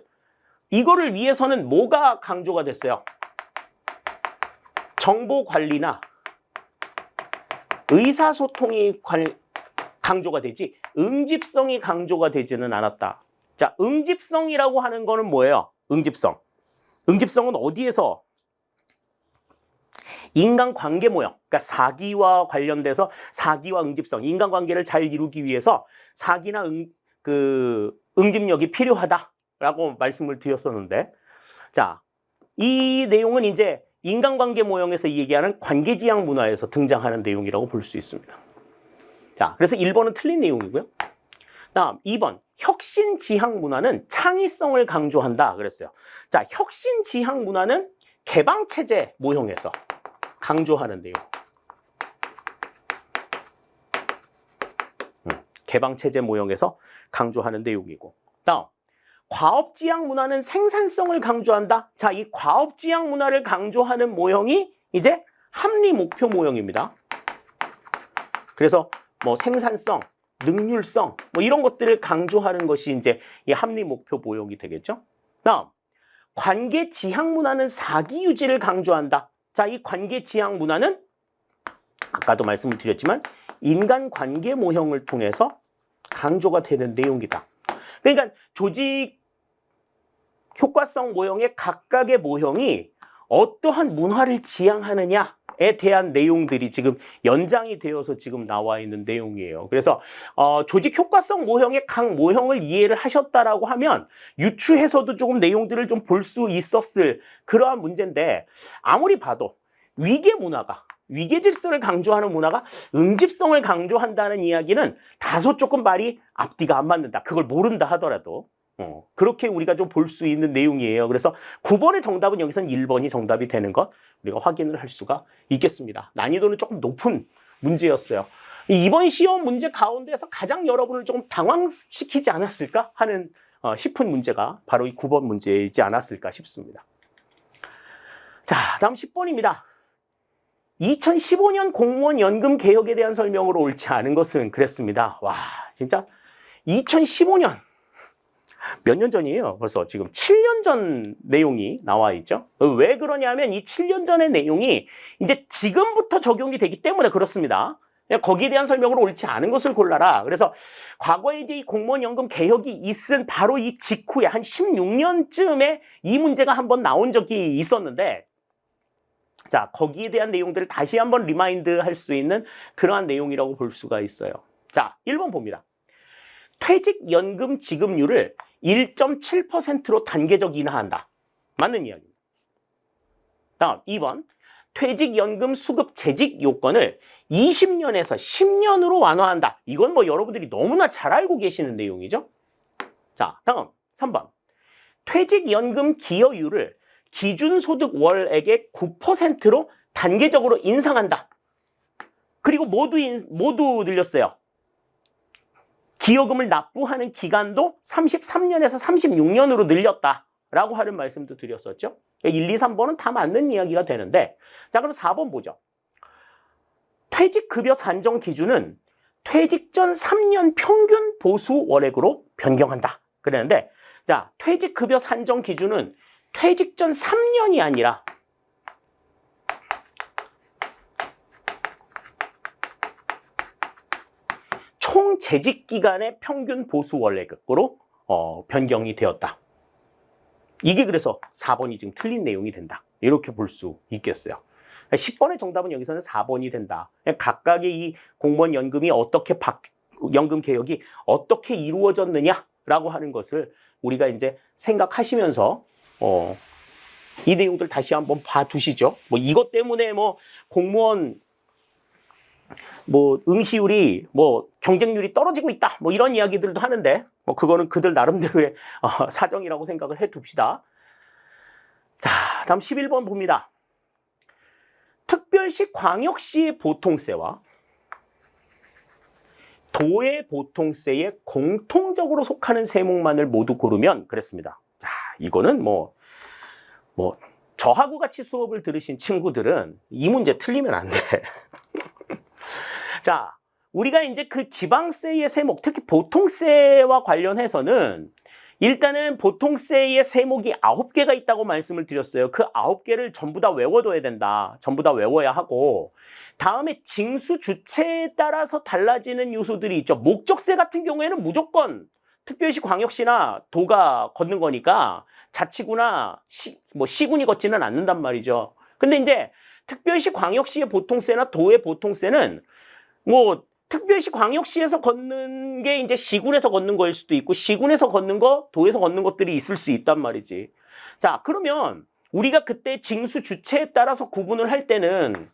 이거를 위해서는 뭐가 강조가 됐어요? 정보 관리나 의사소통이 강조가 되지 응집성이 강조가 되지는 않았다. 자, 응집성이라고 하는 거는 뭐예요? 응집성. 응집성은 어디에서? 인간관계 모형. 그러니까 사기와 관련돼서 사기와 응집성, 인간관계를 잘 이루기 위해서 사기나 응집력이 필요하다라고 말씀을 드렸었는데, 자, 이 내용은 이제 인간관계 모형에서 얘기하는 관계지향 문화에서 등장하는 내용이라고 볼 수 있습니다. 자, 그래서 1번은 틀린 내용이고요. 다음 2번 혁신지향 문화는 창의성을 강조한다 그랬어요. 자, 혁신지향 문화는 개방체제 모형에서 강조하는 내용. 개방체제 모형에서 강조하는 내용이고. 다음 과업지향 문화는 생산성을 강조한다. 자, 이 과업지향 문화를 강조하는 모형이 이제 합리목표 모형입니다. 그래서 뭐 생산성, 능률성 뭐 이런 것들을 강조하는 것이 이제 이 합리목표 모형이 되겠죠. 다음 관계지향 문화는 사기유지를 강조한다. 자, 이 관계지향 문화는 아까도 말씀을 드렸지만 인간관계 모형을 통해서 강조가 되는 내용이다. 그러니까 조직 효과성 모형의 각각의 모형이 어떠한 문화를 지향하느냐에 대한 내용들이 지금 연장이 되어서 지금 나와 있는 내용이에요. 그래서 조직 효과성 모형의 각 모형을 이해를 하셨다라고 하면 유추해서도 조금 내용들을 좀 볼 수 있었을 그러한 문제인데, 아무리 봐도 위계 문화가 위계 질서를 강조하는 문화가 응집성을 강조한다는 이야기는 다소 조금 말이 앞뒤가 안 맞는다. 그걸 모른다 하더라도 그렇게 우리가 좀 볼 수 있는 내용이에요. 그래서 9번의 정답은 여기서는 1번이 정답이 되는 것 우리가 확인을 할 수가 있겠습니다. 난이도는 조금 높은 문제였어요. 이번 시험 문제 가운데서 가장 여러분을 조금 당황시키지 않았을까 하는 싶은 문제가 바로 이 9번 문제이지 않았을까 싶습니다. 자, 다음 10번입니다. 2015년 공무원 연금 개혁에 대한 설명으로 옳지 않은 것은 그랬습니다. 와, 진짜 2015년 몇 년 전이에요. 벌써 지금 7년 전 내용이 나와 있죠. 왜 그러냐면 이 7년 전의 내용이 이제 지금부터 적용이 되기 때문에 그렇습니다. 거기에 대한 설명으로 옳지 않은 것을 골라라. 그래서 과거에 이제 이 공무원 연금 개혁이 있은 바로 이 직후에 한 16년쯤에 이 문제가 한번 나온 적이 있었는데, 자, 거기에 대한 내용들을 다시 한번 리마인드 할 수 있는 그러한 내용이라고 볼 수가 있어요. 자, 1번 봅니다. 퇴직연금 지급률을 1.7%로 단계적 인하한다. 맞는 이야기입니다. 다음 2번. 퇴직연금 수급 재직 요건을 20년에서 10년으로 완화한다. 이건 뭐 여러분들이 너무나 잘 알고 계시는 내용이죠. 자, 다음 3번. 퇴직연금 기여율을 기준소득 월액의 9%로 단계적으로 인상한다. 그리고 모두 늘렸어요. 기여금을 납부하는 기간도 33년에서 36년으로 늘렸다라고 하는 말씀도 드렸었죠. 1, 2, 3번은 다 맞는 이야기가 되는데, 자, 그럼 4번 보죠. 퇴직급여 산정 기준은 퇴직 전 3년 평균 보수 월액으로 변경한다. 그랬는데, 자, 퇴직급여 산정 기준은 퇴직 전 3년이 아니라 총 재직 기간의 평균 보수 원래액으로 변경이 되었다. 이게 그래서 4번이 지금 틀린 내용이 된다. 이렇게 볼 수 있겠어요. 10번의 정답은 여기서는 4번이 된다. 각각의 이 공무원 연금이 연금 개혁이 어떻게 이루어졌느냐라고 하는 것을 우리가 이제 생각하시면서 이 내용들 다시 한번 봐두시죠. 뭐 이것 때문에 뭐 공무원 뭐 응시율이 뭐 경쟁률이 떨어지고 있다 뭐 이런 이야기들도 하는데, 뭐 그거는 그들 나름대로의 사정이라고 생각을 해 둡시다. 자, 다음 11번 봅니다. 특별시 광역시의 보통세와 도의 보통세에 공통적으로 속하는 세목만을 모두 고르면 그랬습니다. 자, 이거는 뭐 저하고 같이 수업을 들으신 친구들은 이 문제 틀리면 안 돼. 자, 우리가 이제 그 지방세의 세목, 특히 보통세와 관련해서는 일단은 보통세의 세목이 9개가 있다고 말씀을 드렸어요. 그 9개를 전부 다 외워둬야 된다. 전부 다 외워야 하고, 다음에 징수 주체에 따라서 달라지는 요소들이 있죠. 목적세 같은 경우에는 무조건 특별시 광역시나 도가 걷는 거니까 자치구나 시군이 걷지는 않는단 말이죠. 근데 이제 특별시 광역시의 보통세나 도의 보통세는 뭐 특별시 광역시에서 걷는 게 이제 시군에서 걷는 거일 수도 있고, 시군에서 걷는 거, 도에서 걷는 것들이 있을 수 있단 말이지. 자, 그러면 우리가 그때 징수 주체에 따라서 구분을 할 때는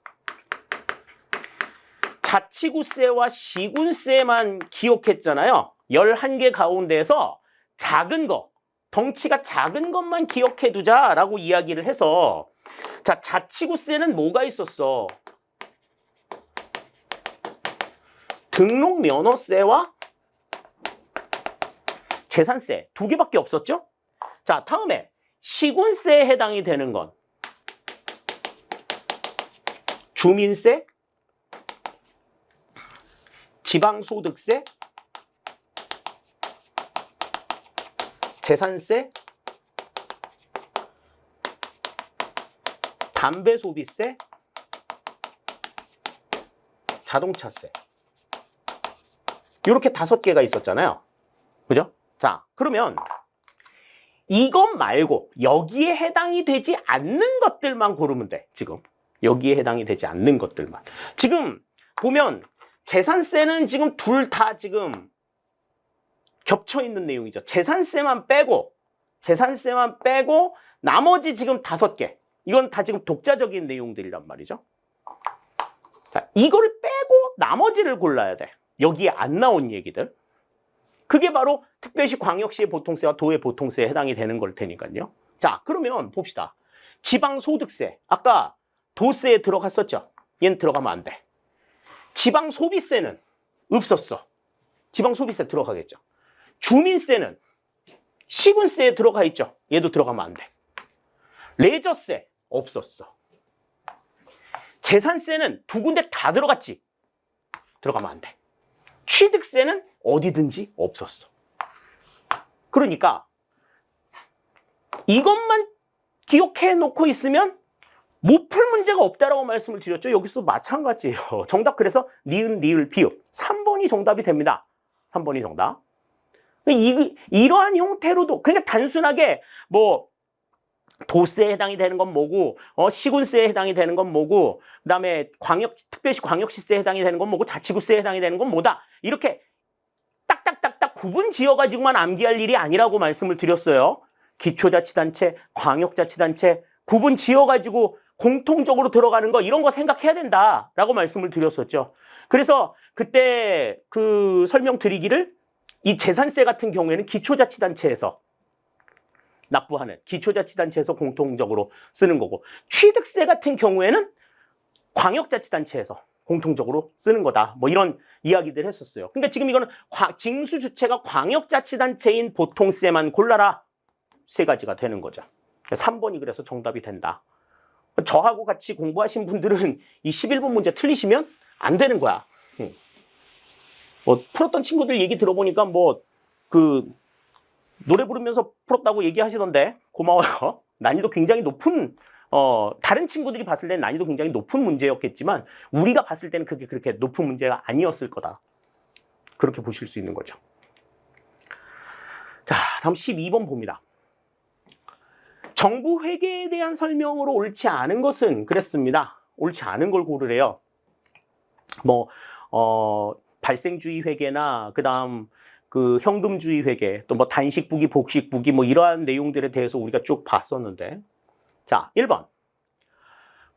자치구세와 시군세만 기억했잖아요. 11개 가운데에서 작은 거, 덩치가 작은 것만 기억해 두자라고 이야기를 해서 자, 자치구세는 뭐가 있었어? 등록 면허세와 재산세 두 개밖에 없었죠? 자, 다음에 시군세에 해당이 되는 건 주민세, 지방소득세, 재산세, 담배소비세, 자동차세. 이렇게 5개가 있었잖아요. 그죠? 자, 그러면 이것 말고 여기에 해당이 되지 않는 것들만 고르면 돼. 지금 여기에 해당이 되지 않는 것들만. 지금 보면 재산세는 지금 둘 다 지금 겹쳐 있는 내용이죠. 재산세만 빼고 나머지 지금 5개. 이건 다 지금 독자적인 내용들이란 말이죠. 자, 이거를 빼고 나머지를 골라야 돼. 여기에 안 나온 얘기들. 그게 바로 특별시 광역시의 보통세와 도의 보통세에 해당이 되는 걸 테니까요. 자, 그러면 봅시다. 지방소득세. 아까 도세에 들어갔었죠. 얘는 들어가면 안 돼. 지방소비세는 없었어. 지방소비세 들어가겠죠. 주민세는 시군세에 들어가 있죠. 얘도 들어가면 안 돼. 레저세 없었어. 재산세는 2군데 다 들어갔지. 들어가면 안 돼. 취득세는 어디든지 없었어. 그러니까 이것만 기억해 놓고 있으면 못 풀 문제가 없다라고 말씀을 드렸죠. 여기서도 마찬가지예요. 정답 그래서 니은, 리을, 비읍 3번이 정답이 됩니다. 3번이 정답. 이러한 형태로도 그러니까 단순하게 뭐 도세에 해당이 되는 건 뭐고 시군세에 해당이 되는 건 뭐고 그다음에 특별시 광역시세에 해당이 되는 건 뭐고 자치구세에 해당이 되는 건 뭐다. 이렇게 딱딱딱딱 구분 지어가지고만 암기할 일이 아니라고 말씀을 드렸어요. 기초자치단체, 광역자치단체 구분 지어가지고 공통적으로 들어가는 거 이런 거 생각해야 된다라고 말씀을 드렸었죠. 그래서 그때 그 설명드리기를 이 재산세 같은 경우에는 기초자치단체에서 납부하는 기초자치단체에서 공통적으로 쓰는 거고 취득세 같은 경우에는 광역자치단체에서 공통적으로 쓰는 거다. 뭐 이런 이야기들 했었어요. 그러니까 지금 이거는 징수 주체가 광역자치단체인 보통세만 골라라. 3가지가 되는 거죠. 3번이 그래서 정답이 된다. 저하고 같이 공부하신 분들은 이 11번 문제 틀리시면 안 되는 거야. 뭐 풀었던 친구들 얘기 들어보니까 뭐 그 노래 부르면서 풀었다고 얘기하시던데 고마워요. 난이도 굉장히 높은 다른 친구들이 봤을 때는 난이도 굉장히 높은 문제였겠지만 우리가 봤을 때는 그게 그렇게 높은 문제가 아니었을 거다. 그렇게 보실 수 있는 거죠. 자, 다음 12번 봅니다. 정부 회계에 대한 설명으로 옳지 않은 것은 그랬습니다. 옳지 않은 걸 고르래요. 뭐 발생주의 회계나 그다음 그 현금주의 회계, 또 뭐 단식부기, 복식부기 뭐 이러한 내용들에 대해서 우리가 쭉 봤었는데 자, 1번.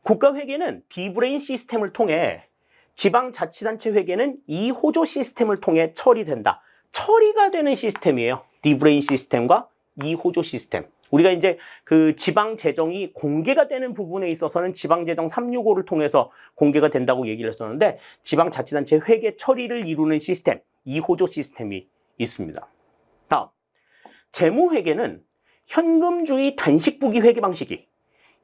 국가회계는 디브레인 시스템을 통해 지방자치단체 회계는 이호조 시스템을 통해 처리된다. 처리가 되는 시스템이에요. 디브레인 시스템과 이호조 시스템. 우리가 이제 그 지방재정이 공개가 되는 부분에 있어서는 지방재정 365를 통해서 공개가 된다고 얘기를 했었는데 지방자치단체 회계 처리를 이루는 시스템, 이호조 시스템이 있습니다. 다음, 재무회계는 현금주의 단식부기 회계 방식이,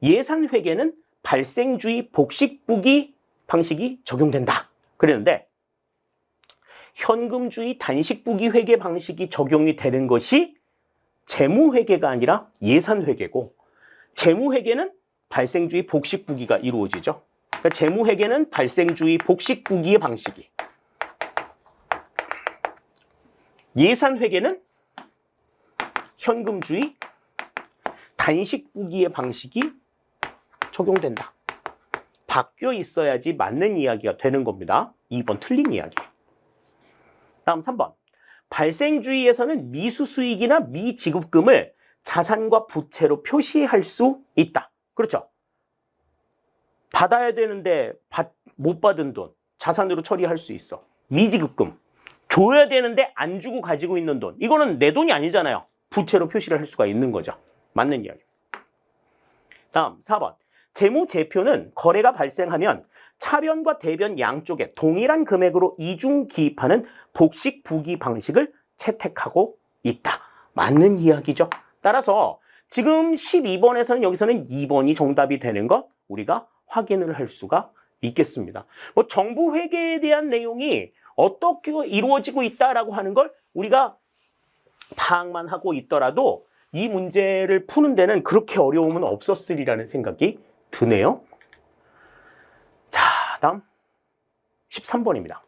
예산회계는 발생주의 복식부기 방식이 적용된다. 그랬는데 현금주의 단식부기 회계 방식이 적용이 되는 것이 재무회계가 아니라 예산회계고 재무회계는 발생주의 복식부기가 이루어지죠. 그러니까 재무회계는 발생주의 복식부기의 방식이 예산회계는 현금주의 단식부기의 방식이 적용된다. 바뀌어 있어야지 맞는 이야기가 되는 겁니다. 2번 틀린 이야기. 다음 3번. 발생주의에서는 미수수익이나 미지급금을 자산과 부채로 표시할 수 있다. 그렇죠? 받아야 되는데 못 받은 돈 자산으로 처리할 수 있어. 미지급금. 줘야 되는데 안 주고 가지고 있는 돈. 이거는 내 돈이 아니잖아요. 부채로 표시를 할 수가 있는 거죠. 맞는 이야기. 다음 4번. 재무제표는 거래가 발생하면 차변과 대변 양쪽에 동일한 금액으로 이중 기입하는 복식 부기 방식을 채택하고 있다. 맞는 이야기죠. 따라서 지금 12번에서는 여기서는 2번이 정답이 되는 것 우리가 확인을 할 수가 있겠습니다. 뭐 정부 회계에 대한 내용이 어떻게 이루어지고 있다라고 하는 걸 우리가 파악만 하고 있더라도 이 문제를 푸는 데는 그렇게 어려움은 없었으리라는 생각이 드네요. 자, 다음 13번입니다.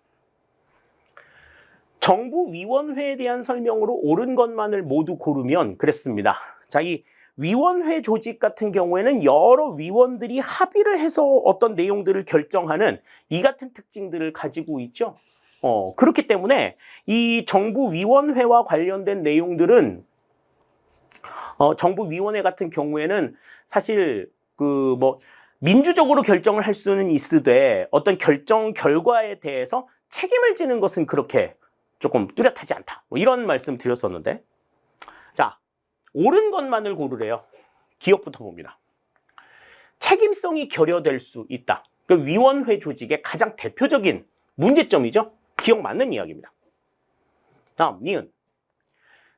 정부위원회에 대한 설명으로 옳은 것만을 모두 고르면 그랬습니다. 자, 이 위원회 조직 같은 경우에는 여러 위원들이 합의를 해서 어떤 내용들을 결정하는 이 같은 특징들을 가지고 있죠. 그렇기 때문에 이 정부위원회와 관련된 내용들은 정부위원회 같은 경우에는 사실 민주적으로 결정을 할 수는 있으되 어떤 결정 결과에 대해서 책임을 지는 것은 그렇게 조금 뚜렷하지 않다. 뭐 이런 말씀 드렸었는데, 자, 옳은 것만을 고르래요. 기억부터 봅니다. 책임성이 결여될 수 있다. 그 위원회 조직의 가장 대표적인 문제점이죠. 기억 맞는 이야기입니다. 다음, 니은.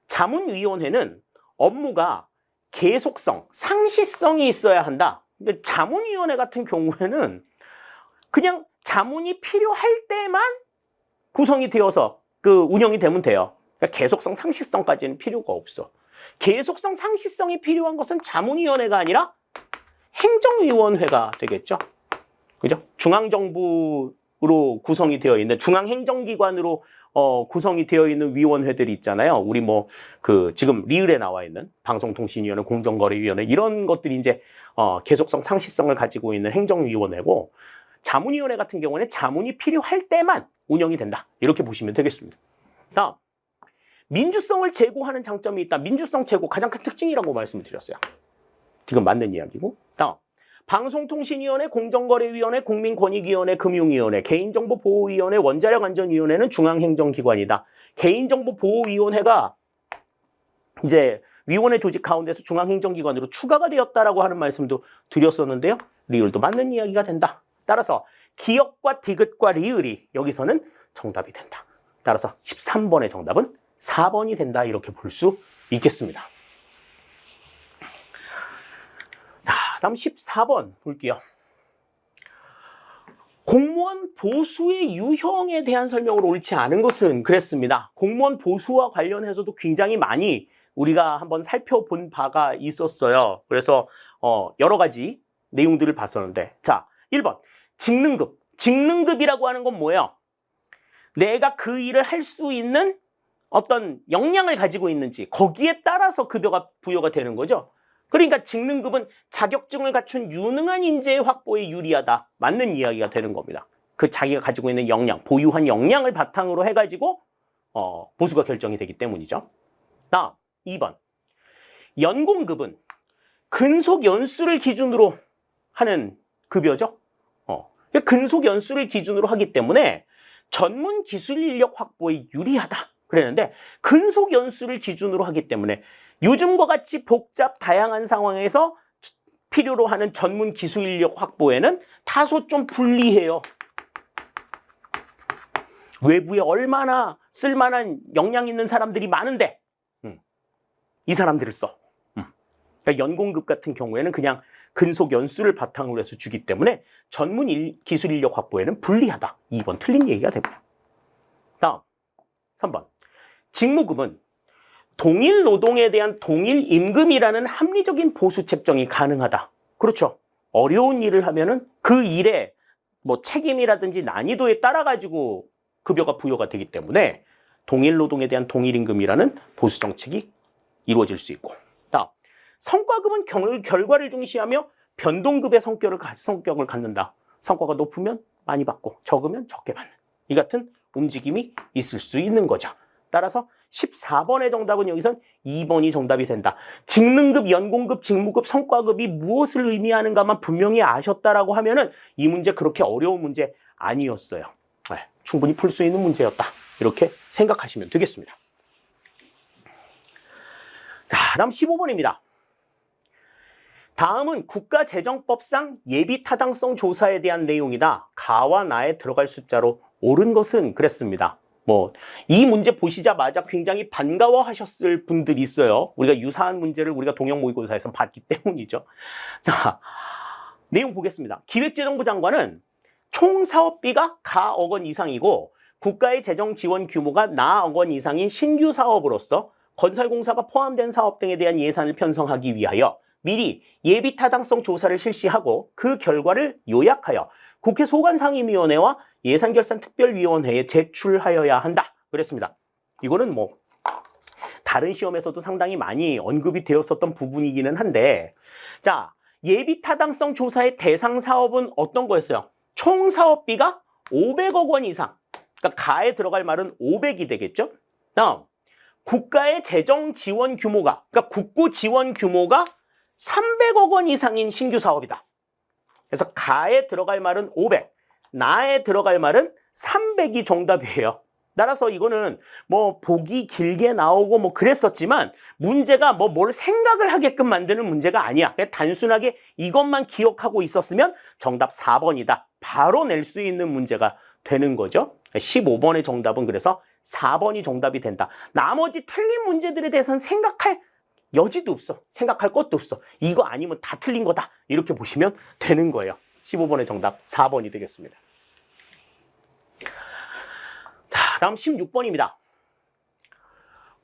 자문위원회는 업무가 계속성, 상시성이 있어야 한다. 근데 자문위원회 같은 경우에는 그냥 자문이 필요할 때만 구성이 되어서 운영이 되면 돼요. 그러니까 계속성, 상시성까지는 필요가 없어. 계속성, 상시성이 필요한 것은 자문위원회가 아니라 행정위원회가 되겠죠. 그죠? 중앙정부로 구성이 되어 있는, 중앙행정기관으로 구성이 되어 있는 위원회들이 있잖아요. 우리 지금 리을에 나와 있는 방송통신위원회, 공정거래위원회 이런 것들이 이제 계속성, 상시성을 가지고 있는 행정위원회고, 자문위원회 같은 경우는 자문이 필요할 때만 운영이 된다. 이렇게 보시면 되겠습니다. 다음, 민주성을 제고하는 장점이 있다. 민주성 제고 가장 큰 특징이라고 말씀을 드렸어요. 지금 맞는 이야기고. 다음, 방송통신위원회, 공정거래위원회, 국민권익위원회, 금융위원회, 개인정보보호위원회, 원자력안전위원회는 중앙행정기관이다. 개인정보보호위원회가 이제 위원회 조직 가운데서 중앙행정기관으로 추가가 되었다라고 하는 말씀도 드렸었는데요. 리을도 맞는 이야기가 된다. 따라서 기역과 디귿과 리을이 여기서는 정답이 된다. 따라서 13번의 정답은 4번이 된다. 이렇게 볼 수 있겠습니다. 자, 다음 14번 볼게요. 공무원 보수의 유형에 대한 설명으로 옳지 않은 것은 그랬습니다. 공무원 보수와 관련해서도 굉장히 많이 우리가 한번 살펴본 바가 있었어요. 그래서 여러 가지 내용들을 봤었는데, 자, 1번 직능급. 직능급이라고 하는 건 뭐예요? 내가 그 일을 할 수 있는 어떤 역량을 가지고 있는지 거기에 따라서 급여가 부여가 되는 거죠. 그러니까 직능급은 자격증을 갖춘 유능한 인재의 확보에 유리하다. 맞는 이야기가 되는 겁니다. 그 자기가 가지고 있는 역량, 보유한 역량을 바탕으로 해가지고 보수가 결정이 되기 때문이죠. 다음 2번 연공급은 근속 연수를 기준으로 하는 급여죠. 근속 연수를 기준으로 하기 때문에 전문 기술 인력 확보에 유리하다 그랬는데, 근속 연수를 기준으로 하기 때문에 요즘과 같이 복잡 다양한 상황에서 필요로 하는 전문 기술 인력 확보에는 다소 좀 불리해요. 외부에 얼마나 쓸만한 역량 있는 사람들이 많은데 이 사람들을 써. 그러니까 연공급 같은 경우에는 그냥 근속 연수를 바탕으로 해서 주기 때문에 전문 기술 인력 확보에는 불리하다. 2번 틀린 얘기가 됩니다. 다음 3번 직무급은 동일 노동에 대한 동일 임금이라는 합리적인 보수 책정이 가능하다. 그렇죠. 어려운 일을 하면은 그 일의 책임이라든지 난이도에 따라 가지고 급여가 부여가 되기 때문에 동일 노동에 대한 동일 임금이라는 보수 정책이 이루어질 수 있고, 다음 성과급은 결과를 중시하며 변동급의 성격을 갖는다. 성과가 높으면 많이 받고 적으면 적게 받는 이 같은 움직임이 있을 수 있는 거죠. 따라서 14번의 정답은 여기선 2번이 정답이 된다. 직능급, 연공급, 직무급, 성과급이 무엇을 의미하는가만 분명히 아셨다라고 하면은 이 문제 그렇게 어려운 문제 아니었어요. 충분히 풀 수 있는 문제였다. 이렇게 생각하시면 되겠습니다. 자, 다음 15번입니다. 다음은 국가재정법상 예비타당성 조사에 대한 내용이다. 가와 나에 들어갈 숫자로 옳은 것은 그랬습니다. 이 문제 보시자마자 굉장히 반가워하셨을 분들이 있어요. 우리가 유사한 문제를 우리가 동형 모의고사에서 봤기 때문이죠. 자, 내용 보겠습니다. 기획재정부 장관은 총 사업비가 가억 원 이상이고 국가의 재정 지원 규모가 나억 원 이상인 신규 사업으로서 건설공사가 포함된 사업 등에 대한 예산을 편성하기 위하여 미리 예비타당성 조사를 실시하고 그 결과를 요약하여 국회 소관상임위원회와 예산결산특별위원회에 제출하여야 한다. 그랬습니다. 이거는 다른 시험에서도 상당히 많이 언급이 되었었던 부분이기는 한데, 자, 예비타당성 조사의 대상 사업은 어떤 거였어요? 총 사업비가 500억 원 이상. 그러니까 가에 들어갈 말은 500이 되겠죠? 다음, 국가의 재정 지원 규모가, 그러니까 국고 지원 규모가 300억 원 이상인 신규 사업이다. 그래서 가에 들어갈 말은 500, 나에 들어갈 말은 300이 정답이에요. 따라서 이거는 보기 길게 나오고 그랬었지만 문제가 뭘 생각을 하게끔 만드는 문제가 아니야. 그냥 단순하게 이것만 기억하고 있었으면 정답 4번이다. 바로 낼 수 있는 문제가 되는 거죠. 15번의 정답은 그래서 4번이 정답이 된다. 나머지 틀린 문제들에 대해서는 생각할 여지도 없어. 생각할 것도 없어. 이거 아니면 다 틀린 거다. 이렇게 보시면 되는 거예요. 15번의 정답 4번이 되겠습니다. 자, 다음 16번입니다.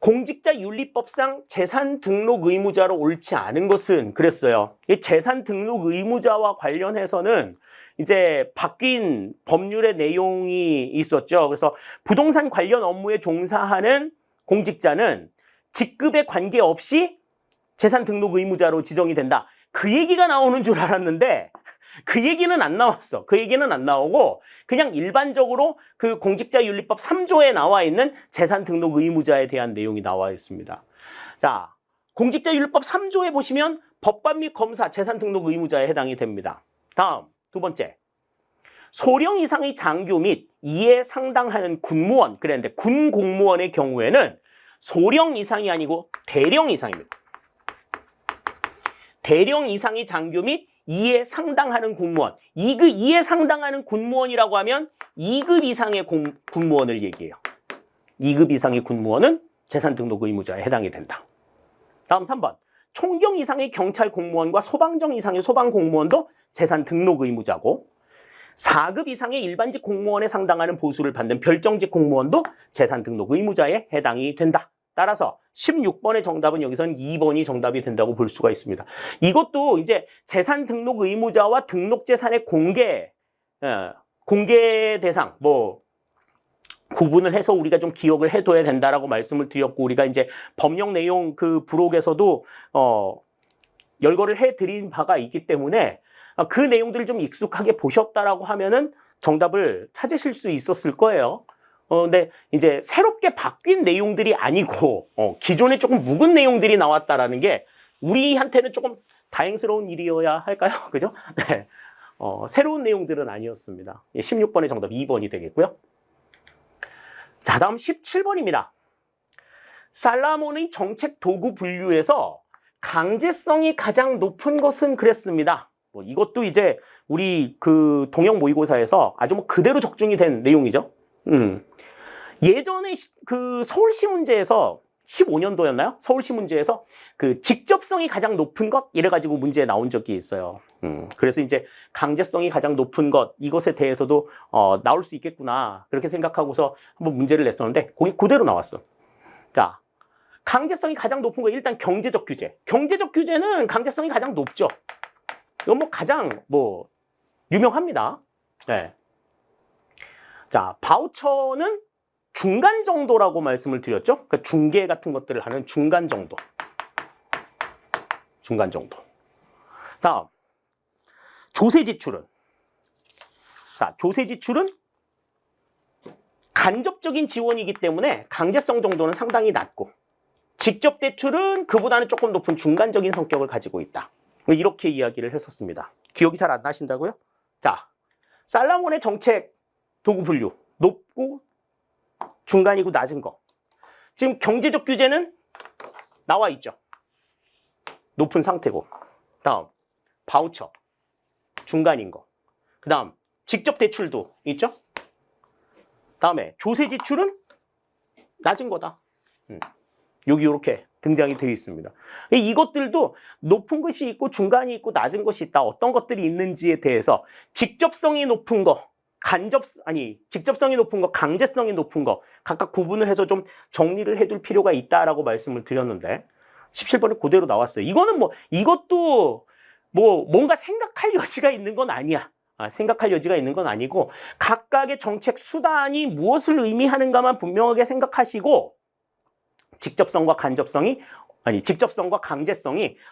공직자윤리법상 재산 등록 의무자로 옳지 않은 것은 그랬어요. 이 재산 등록 의무자와 관련해서는 이제 바뀐 법률의 내용이 있었죠. 그래서 부동산 관련 업무에 종사하는 공직자는 직급에 관계없이 재산 등록 의무자로 지정이 된다. 그 얘기가 나오는 줄 알았는데 그 얘기는 안 나왔어. 그 얘기는 안 나오고 그냥 일반적으로 그 공직자윤리법 3조에 나와 있는 재산 등록 의무자에 대한 내용이 나와 있습니다. 자, 공직자윤리법 3조에 보시면 법관 및 검사 재산 등록 의무자에 해당이 됩니다. 다음, 두 번째. 소령 이상의 장교 및 이에 상당하는 군무원, 그랬는데 군 공무원의 경우에는 소령 이상이 아니고 대령 이상입니다. 대령 이상의 장교 및 2에 상당하는 군무원. 2에 상당하는 군무원이라고 하면 2급 이상의 군무원을 얘기해요. 2급 이상의 군무원은 재산 등록 의무자에 해당이 된다. 다음 3번. 총경 이상의 경찰 공무원과 소방정 이상의 소방 공무원도 재산 등록 의무자고 4급 이상의 일반직 공무원에 상당하는 보수를 받는 별정직 공무원도 재산 등록 의무자에 해당이 된다. 따라서 16번의 정답은 여기서는 2번이 정답이 된다고 볼 수가 있습니다. 이것도 이제 재산 등록 의무자와 등록 재산의 공개 대상, 구분을 해서 우리가 좀 기억을 해둬야 된다라고 말씀을 드렸고, 우리가 이제 법령 내용 그 부록에서도, 열거를 해드린 바가 있기 때문에 그 내용들을 좀 익숙하게 보셨다라고 하면은 정답을 찾으실 수 있었을 거예요. 근데 이제 새롭게 바뀐 내용들이 아니고 기존에 조금 묵은 내용들이 나왔다라는 게 우리한테는 조금 다행스러운 일이어야 할까요? 그죠? 네. 새로운 내용들은 아니었습니다. 16번의 정답 2번이 되겠고요. 자, 다음 17번입니다. 살라몬의 정책 도구 분류에서 강제성이 가장 높은 것은 그랬습니다. 이것도 이제 우리 그 동형 모의고사에서 아주 그대로 적중이 된 내용이죠. 예전에 그 서울시 문제에서 15년도였나요? 서울시 문제에서 그 직접성이 가장 높은 것 이래가지고 문제에 나온 적이 있어요. 그래서 이제 강제성이 가장 높은 것 이것에 대해서도 나올 수 있겠구나 그렇게 생각하고서 한번 문제를 냈었는데 거기 그대로 나왔어. 자, 강제성이 가장 높은 거 일단 경제적 규제. 경제적 규제는 강제성이 가장 높죠. 이건 가장 유명합니다. 네. 자, 바우처는 중간 정도라고 말씀을 드렸죠. 그러니까 중개 같은 것들을 하는 중간 정도. 중간 정도. 다음, 조세 지출은? 자, 조세 지출은 간접적인 지원이기 때문에 강제성 정도는 상당히 낮고, 직접 대출은 그보다는 조금 높은 중간적인 성격을 가지고 있다. 이렇게 이야기를 했었습니다. 기억이 잘 안 나신다고요? 자, 살라몬의 정책 도구 분류 높고 중간이고 낮은 거. 지금 경제적 규제는 나와 있죠. 높은 상태고. 다음 바우처 중간인 거. 그 다음 직접 대출도 있죠. 다음에 조세 지출은 낮은 거다. 여기 이렇게 등장이 되어 있습니다. 이것들도 높은 것이 있고 중간이 있고 낮은 것이 있다. 어떤 것들이 있는지에 대해서 직접성이 높은 거, 직접성이 높은 거, 강제성이 높은 거 각각 구분을 해서 좀 정리를 해둘 필요가 있다라고 말씀을 드렸는데 17번에 그대로 나왔어요. 이거는 이것도 뭔가 생각할 여지가 있는 건 아니야. 생각할 여지가 있는 건 아니고 각각의 정책 수단이 무엇을 의미하는가만 분명하게 생각하시고 직접성과 강제성이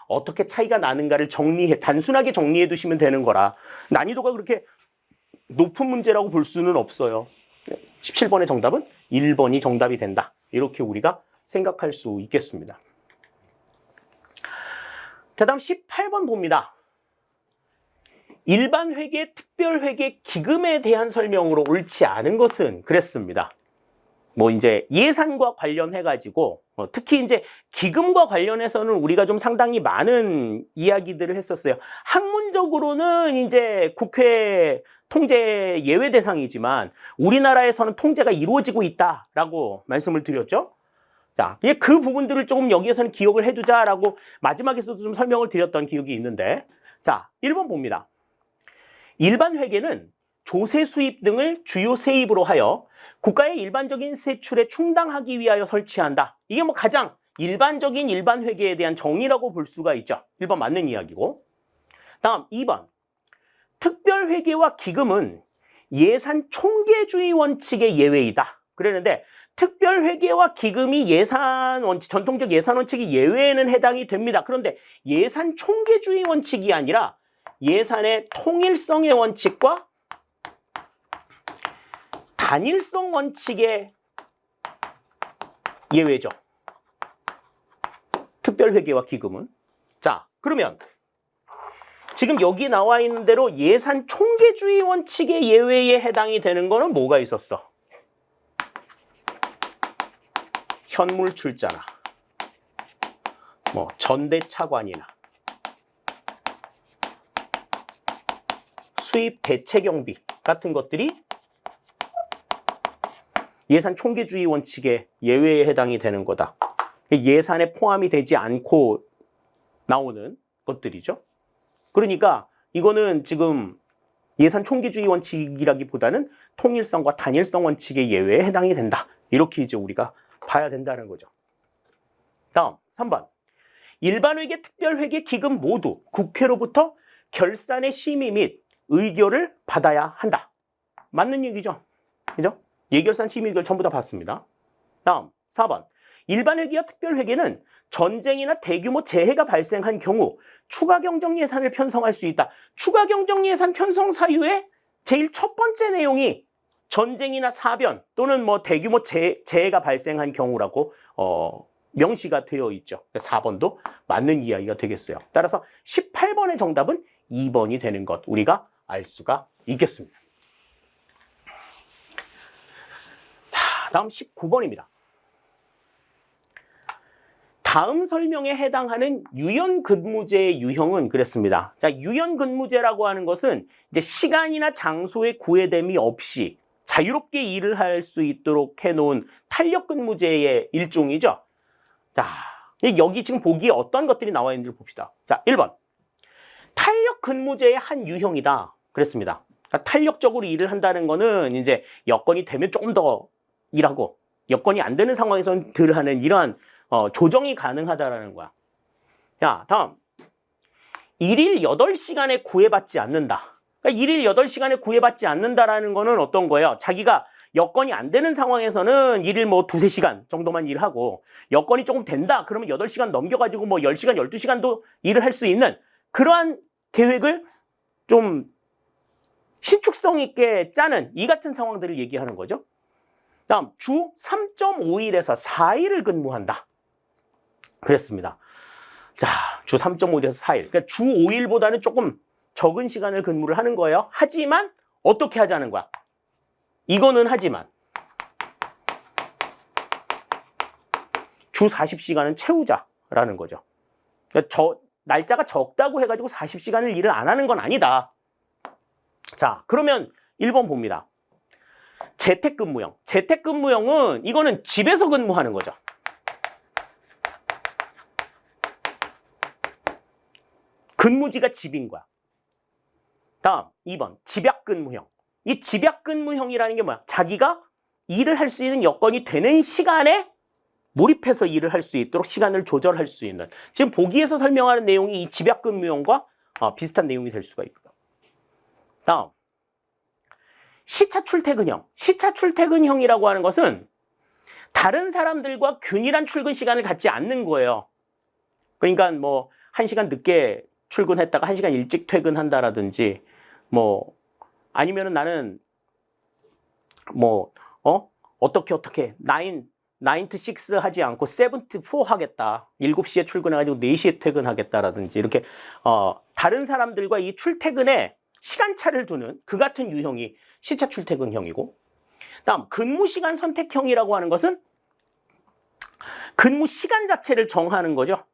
어떻게 차이가 나는가를 단순하게 정리해 두시면 되는 거라 난이도가 그렇게 높은 문제라고 볼 수는 없어요. 17번의 정답은 1번이 정답이 된다. 이렇게 우리가 생각할 수 있겠습니다. 자, 다음 18번 봅니다. 일반 회계, 특별 회계, 기금에 대한 설명으로 옳지 않은 것은 그랬습니다. 이제 예산과 관련해가지고, 특히 이제 기금과 관련해서는 우리가 좀 상당히 많은 이야기들을 했었어요. 학문적으로는 이제 국회 통제 예외 대상이지만 우리나라에서는 통제가 이루어지고 있다라고 말씀을 드렸죠. 자, 그 부분들을 조금 여기에서는 기억을 해두자라고 마지막에서도 좀 설명을 드렸던 기억이 있는데, 자, 1번 봅니다. 일반 회계는 조세 수입 등을 주요 세입으로 하여 국가의 일반적인 세출에 충당하기 위하여 설치한다. 이게 가장 일반적인 일반 회계에 대한 정의라고 볼 수가 있죠. 1번 맞는 이야기고. 다음 2번. 특별 회계와 기금은 예산 총계주의 원칙의 예외이다. 그랬는데 특별 회계와 기금이 전통적 예산 원칙이 예외에는 해당이 됩니다. 그런데 예산 총계주의 원칙이 아니라 예산의 통일성의 원칙과 단일성 원칙의 예외죠. 특별회계와 기금은. 자, 그러면 지금 여기 나와 있는 대로 예산 총계주의 원칙의 예외에 해당이 되는 거는 뭐가 있었어? 현물 출자나 전대차관이나 수입 대체경비 같은 것들이 예산 총계주의 원칙의 예외에 해당이 되는 거다. 예산에 포함이 되지 않고 나오는 것들이죠. 그러니까 이거는 지금 예산 총계주의 원칙이라기보다는 통일성과 단일성 원칙의 예외에 해당이 된다. 이렇게 이제 우리가 봐야 된다는 거죠. 다음 3번. 일반회계, 특별회계, 기금 모두 국회로부터 결산의 심의 및 의결을 받아야 한다. 맞는 얘기죠. 그죠? 예결산 심의 의결 전부 다 받습니다. 다음 4번. 일반회계와 특별회계는 전쟁이나 대규모 재해가 발생한 경우 추가 경정 예산을 편성할 수 있다. 추가 경정 예산 편성 사유의 제일 첫 번째 내용이 전쟁이나 사변 또는 대규모 재해가 발생한 경우라고 명시가 되어 있죠. 4번도 맞는 이야기가 되겠어요. 따라서 18번의 정답은 2번이 되는 것 우리가 알 수가 있겠습니다. 자, 다음 19번입니다. 다음 설명에 해당하는 유연근무제의 유형은 그랬습니다. 자, 유연근무제라고 하는 것은 이제 시간이나 장소의 구애됨이 없이 자유롭게 일을 할 수 있도록 해놓은 탄력근무제의 일종이죠. 자, 여기 지금 보기에 어떤 것들이 나와 있는지 봅시다. 자, 1번. 탄력근무제의 한 유형이다. 그랬습니다. 그러니까 탄력적으로 일을 한다는 거는 이제 여건이 되면 조금 더 일하고 여건이 안 되는 상황에서는 덜 하는 이러한 조정이 가능하다라는 거야. 자, 다음. 1일 8시간에 구애받지 않는다. 그러니까 1일 8시간에 구애받지 않는다라는 거는 어떤 거예요? 자기가 여건이 안 되는 상황에서는 1일 2-3시간 정도만 일하고 여건이 조금 된다. 그러면 8시간 넘겨가지고 10시간, 12시간도 일을 할 수 있는 그러한 계획을 좀 신축성 있게 짜는 이 같은 상황들을 얘기하는 거죠. 다음, 주 3.5일에서 4일을 근무한다. 그랬습니다. 자, 주 3.5일에서 4일. 그러니까 주 5일보다는 조금 적은 시간을 근무를 하는 거예요. 하지만 어떻게 하자는 거야? 이거는 하지만 주 40시간은 채우자라는 거죠. 그러니까 날짜가 적다고 해가지고 40시간을 일을 안 하는 건 아니다. 자, 그러면 1번 봅니다. 재택근무형. 재택근무형은 이거는 집에서 근무하는 거죠. 근무지가 집인 거야. 다음 2번 집약근무형. 이 집약근무형이라는 게 뭐야? 자기가 일을 할 수 있는 여건이 되는 시간에 몰입해서 일을 할 수 있도록 시간을 조절할 수 있는. 지금 보기에서 설명하는 내용이 이 집약근무형과 비슷한 내용이 될 수가 있고요. 다음 시차 출퇴근형. 시차 출퇴근형이라고 하는 것은 다른 사람들과 균일한 출근 시간을 갖지 않는 거예요. 그러니까 뭐 1시간 늦게 출근했다가 1시간 일찍 퇴근한다라든지 뭐 아니면은 나는 뭐 어떻게 9 to 6 하지 않고 7 to 4 하겠다. 7시에 출근해가지고 4시에 퇴근하겠다라든지 이렇게 다른 사람들과 이 출퇴근에 시간차를 두는 그 같은 유형이 시차 출퇴근형이고, 다음 근무시간 선택형이라고 하는 것은 근무 시간 자체를 정하는 거죠.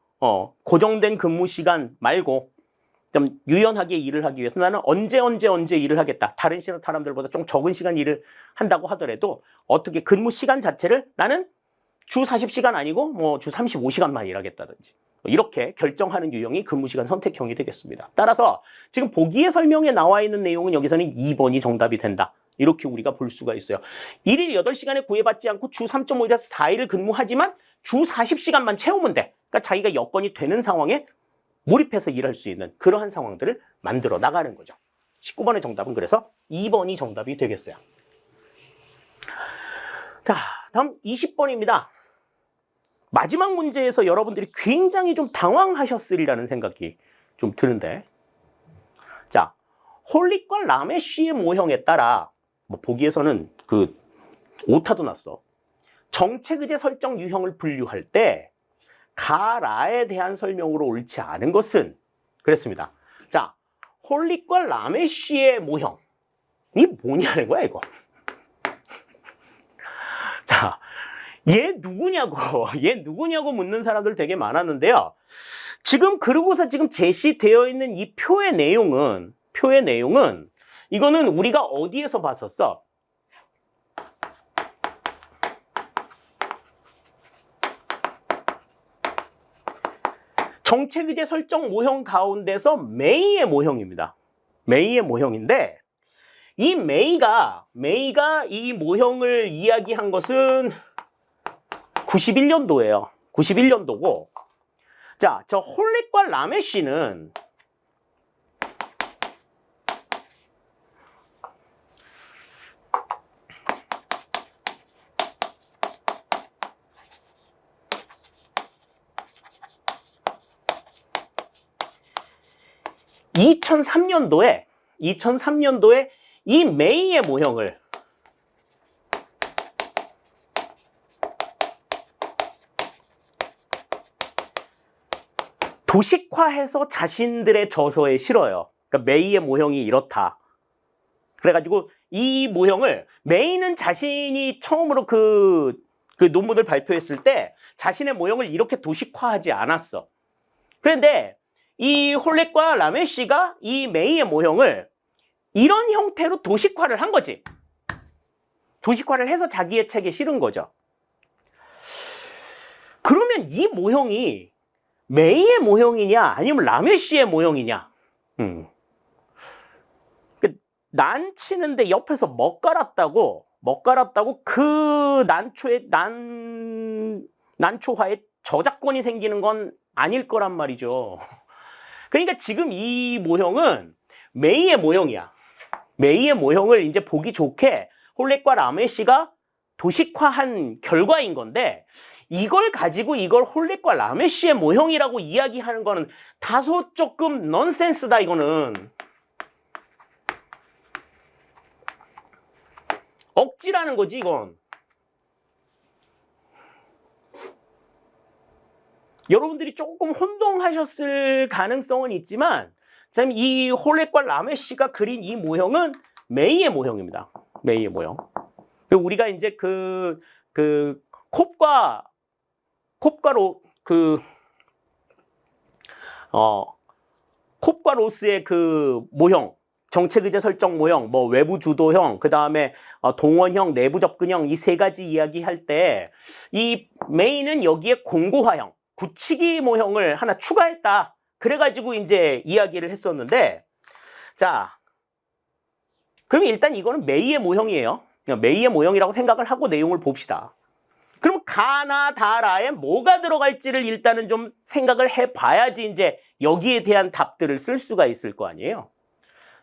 고정된 근무 시간 말고 좀 유연하게 일을 하기 위해서 나는 언제 일을 하겠다. 다른 사람들보다 좀 적은 시간 일을 한다고 하더라도 어떻게 근무 시간 자체를 나는 주 40시간 아니고 뭐 주 35시간만 일하겠다든지 이렇게 결정하는 유형이 근무시간 선택형이 되겠습니다. 따라서 지금 보기에 설명에 나와 있는 내용은 여기서는 2번이 정답이 된다. 이렇게 우리가 볼 수가 있어요. 1일 8시간에 구애받지 않고 주 3.5일에서 4일을 근무하지만 주 40시간만 채우면 돼. 그러니까 자기가 여건이 되는 상황에 몰입해서 일할 수 있는 그러한 상황들을 만들어 나가는 거죠. 19번의 정답은 그래서 2번이 정답이 되겠어요. 자, 다음 20번입니다. 마지막 문제에서 여러분들이 굉장히 좀 당황하셨으리라는 생각이 좀 드는데, 자, 홀릿과 라메쉬의 모형에 따라 뭐 보기에서는 그 오타도 났어. 정책의제 설정 유형을 분류할 때 가라에 대한 설명으로 옳지 않은 것은 그랬습니다. 자, 홀릿과 라메쉬의 모형이 뭐냐는 거야 이거. 자, 얘 누구냐고 묻는 사람들 되게 많았는데요. 지금 그러고서 지금 제시되어 있는 이 표의 내용은 이거는 우리가 어디에서 봤었어? 정책의제 설정 모형 가운데서 메이의 모형입니다. 메이의 모형인데 이 메이가 이 모형을 이야기한 것은 91년도예요. 91년도고, 자, 저 홀릿과 라메쉬는 (2003년도에) 이 메이의 모형을 도식화해서 자신들의 저서에 실어요. 그러니까 메이의 모형이 이렇다. 그래가지고 이 모형을 메이는 자신이 처음으로 그 논문을 발표했을 때 자신의 모형을 이렇게 도식화하지 않았어. 그런데 이 홀렛과 라메쉬가 이 메이의 모형을 이런 형태로 도식화를 한 거지. 도식화를 해서 자기의 책에 실은 거죠. 그러면 이 모형이 메이의 모형이냐 아니면 라메쉬의 모형이냐? 난 치는데 옆에서 먹갈았다고 그 난초화에 저작권이 생기는 건 아닐 거란 말이죠. 그러니까 지금 이 모형은 메이의 모형이야. 메이의 모형을 이제 보기 좋게 홀렛과 라메쉬가 도식화한 결과인 건데, 이걸 가지고 이걸 홀렛과 라메쉬의 모형이라고 이야기하는 거는 다소 조금 넌센스다. 이거는 억지라는 거지 이건. 여러분들이 조금 혼동하셨을 가능성은 있지만 참 이 홀렛과 라메쉬가 그린 이 모형은 메이의 모형입니다. 메이의 모형. 우리가 이제 그 콥과 콥과 로스의 그 모형, 정책의제 설정 모형, 뭐 외부 주도형, 그 다음에 동원형, 내부 접근형, 이 세 가지 이야기할 때 이 메인은 여기에 공고화형, 굳히기 모형을 하나 추가했다. 그래가지고 이제 이야기를 했었는데, 자, 그럼 일단 이거는 메이의 모형이에요. 메이의 모형이라고 생각을 하고 내용을 봅시다. 그럼 가나 다라에 뭐가 들어갈지를 일단은 좀 생각을 해봐야지 이제 여기에 대한 답들을 쓸 수가 있을 거 아니에요.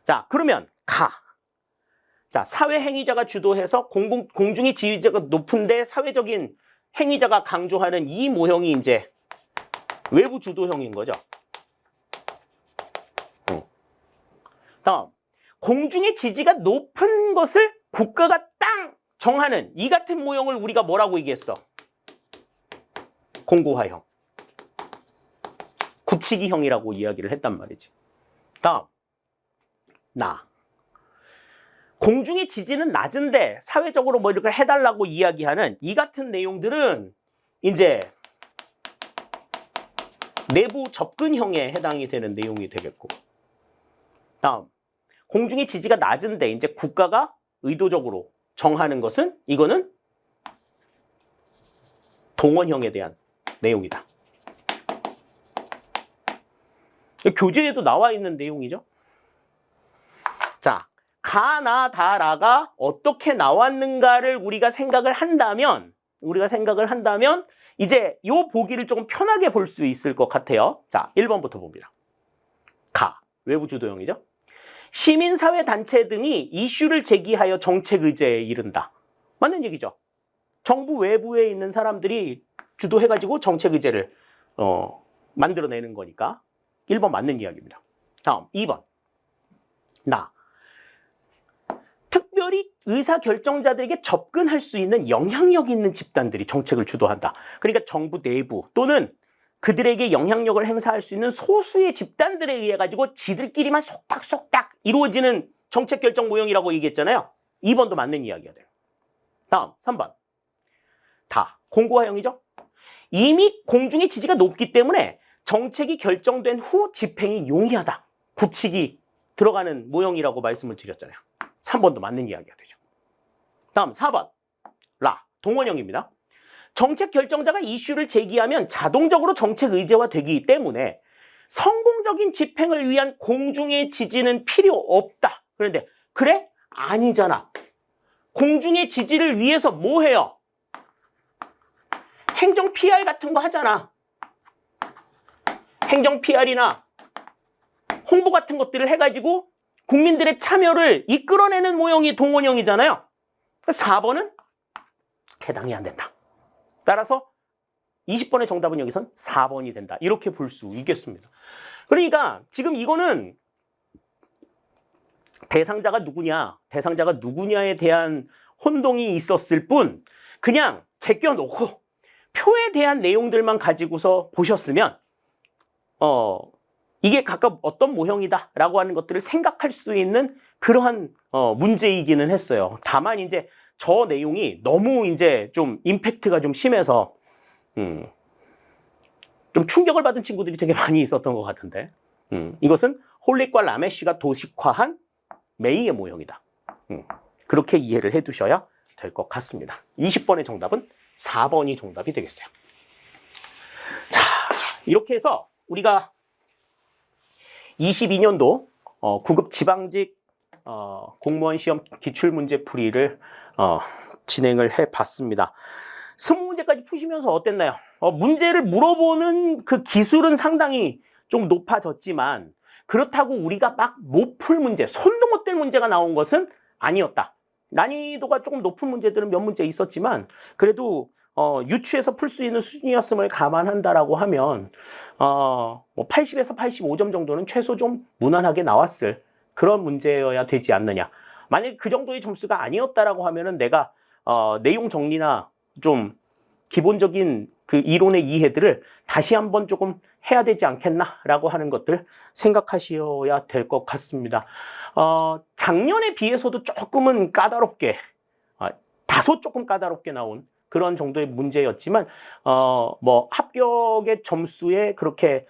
자, 그러면 자, 사회 행위자가 주도해서 공중의 지위자가 높은데 사회적인 행위자가 강조하는 이 모형이 이제 외부 주도형인 거죠. 다음, 공중의 지지가 높은 것을 국가가 땅 정하는 이 같은 모형을 우리가 뭐라고 얘기했어? 공고화형, 굳히기형이라고 이야기를 했단 말이지. 다음, 공중의 지지는 낮은데 사회적으로 뭐 이렇게 해달라고 이야기하는 이 같은 내용들은 이제 내부 접근형에 해당이 되는 내용이 되겠고, 다음, 공중의 지지가 낮은데 이제 국가가 의도적으로 정하는 것은 이거는 동원형에 대한 내용이다. 교재에도 나와 있는 내용이죠. 자, 가나 다라가 어떻게 나왔는가를 우리가 생각을 한다면 이제 요 보기를 조금 편하게 볼 수 있을 것 같아요. 자, 1번부터 봅니다. 외부 주도형이죠. 시민사회 단체 등이 이슈를 제기하여 정책 의제에 이른다. 맞는 얘기죠. 정부 외부에 있는 사람들이 주도해가지고 정책 의제를 만들어내는 거니까 1번 맞는 이야기입니다. 다음 2번. 특별히 의사결정자들에게 접근할 수 있는 영향력 있는 집단들이 정책을 주도한다. 그러니까 정부 내부 또는 그들에게 영향력을 행사할 수 있는 소수의 집단들에 의해 가지고 지들끼리만 속닥속닥 이루어지는 정책 결정 모형이라고 얘기했잖아요. 2번도 맞는 이야기가 돼요. 다음 3번. 공고화형이죠. 이미 공중의 지지가 높기 때문에 정책이 결정된 후 집행이 용이하다. 굳히기 들어가는 모형이라고 말씀을 드렸잖아요. 3번도 맞는 이야기가 되죠. 다음 4번. 동원형입니다. 정책 결정자가 이슈를 제기하면 자동적으로 정책 의제화되기 때문에 성공적인 집행을 위한 공중의 지지는 필요 없다. 그런데 그래? 아니잖아. 공중의 지지를 위해서 뭐 해요? 행정 PR 같은 거 하잖아. 행정 PR이나 홍보 같은 것들을 해가지고 국민들의 참여를 이끌어내는 모형이 동원형이잖아요. 4번은 해당이 안 된다. 따라서 20번의 정답은 여기선 4번이 된다. 이렇게 볼 수 있겠습니다. 그러니까 지금 이거는 대상자가 누구냐에 대한 혼동이 있었을 뿐 그냥 제껴놓고 표에 대한 내용들만 가지고서 보셨으면 이게 각각 어떤 모형이다 라고 하는 것들을 생각할 수 있는 그러한 문제이기는 했어요. 다만 이제 저 내용이 너무 이제 좀 임팩트가 좀 심해서 좀 충격을 받은 친구들이 되게 많이 있었던 것 같은데 이것은 홀릿과 라메쉬가 도식화한 메이의 모형이다. 그렇게 이해를 해두셔야 될 것 같습니다. 20번의 정답은 4번이 정답이 되겠어요. 자, 이렇게 해서 우리가 22년도 9급 지방직 공무원 시험 기출문제풀이를 진행을 해봤습니다. 20문제까지 푸시면서 어땠나요? 문제를 물어보는 그 기술은 상당히 좀 높아졌지만 그렇다고 우리가 막 못 풀 문제, 손도 못 댈 문제가 나온 것은 아니었다. 난이도가 조금 높은 문제들은 몇 문제 있었지만 그래도 유추해서 풀 수 있는 수준이었음을 감안한다라고 하면 뭐 80에서 85점 정도는 최소 좀 무난하게 나왔을 그런 문제여야 되지 않느냐. 만약에 그 정도의 점수가 아니었다라고 하면은 내가 내용 정리나 좀 기본적인 그 이론의 이해들을 다시 한번 조금 해야 되지 않겠나라고 하는 것들 생각하셔야 될 것 같습니다. 작년에 비해서도 조금은 까다롭게, 다소 조금 까다롭게 나온 그런 정도의 문제였지만 뭐 합격의 점수에 그렇게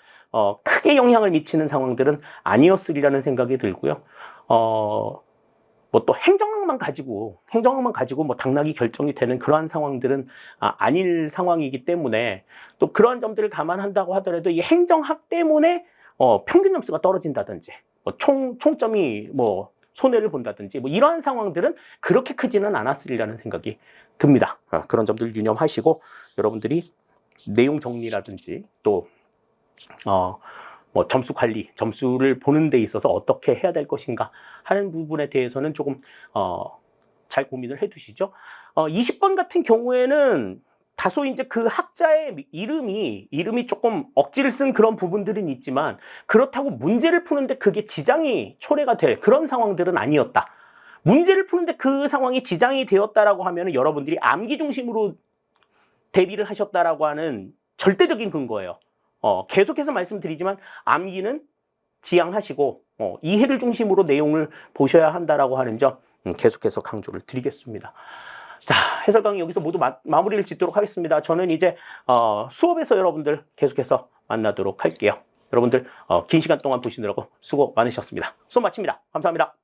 크게 영향을 미치는 상황들은 아니었으리라는 생각이 들고요. 뭐 또 행정학만 가지고 뭐 당락이 결정이 되는 그러한 상황들은 아닐 상황이기 때문에 또 그러한 점들을 감안한다고 하더라도 이 행정학 때문에 평균 점수가 떨어진다든지 뭐 총점이 뭐 손해를 본다든지 뭐 이러한 상황들은 그렇게 크지는 않았으리라는 생각이 듭니다. 그런 점들 유념하시고 여러분들이 내용 정리라든지 또 뭐 점수 관리, 점수를 보는 데 있어서 어떻게 해야 될 것인가 하는 부분에 대해서는 조금 잘 고민을 해 두시죠. 20번 같은 경우에는 다소 이제 그 학자의 이름이 조금 억지를 쓴 그런 부분들은 있지만 그렇다고 문제를 푸는데 그게 지장이 초래가 될 그런 상황들은 아니었다. 문제를 푸는데 그 상황이 지장이 되었다라고 하면은 여러분들이 암기 중심으로 대비를 하셨다라고 하는 절대적인 근거예요. 계속해서 말씀드리지만 암기는 지양하시고 이해를 중심으로 내용을 보셔야 한다라고 하는 점 계속해서 강조를 드리겠습니다. 자, 해설 강의 여기서 모두 마무리를 짓도록 하겠습니다. 저는 이제 수업에서 여러분들 계속해서 만나도록 할게요. 여러분들 긴 시간 동안 보시느라고 수고 많으셨습니다. 수업 마칩니다. 감사합니다.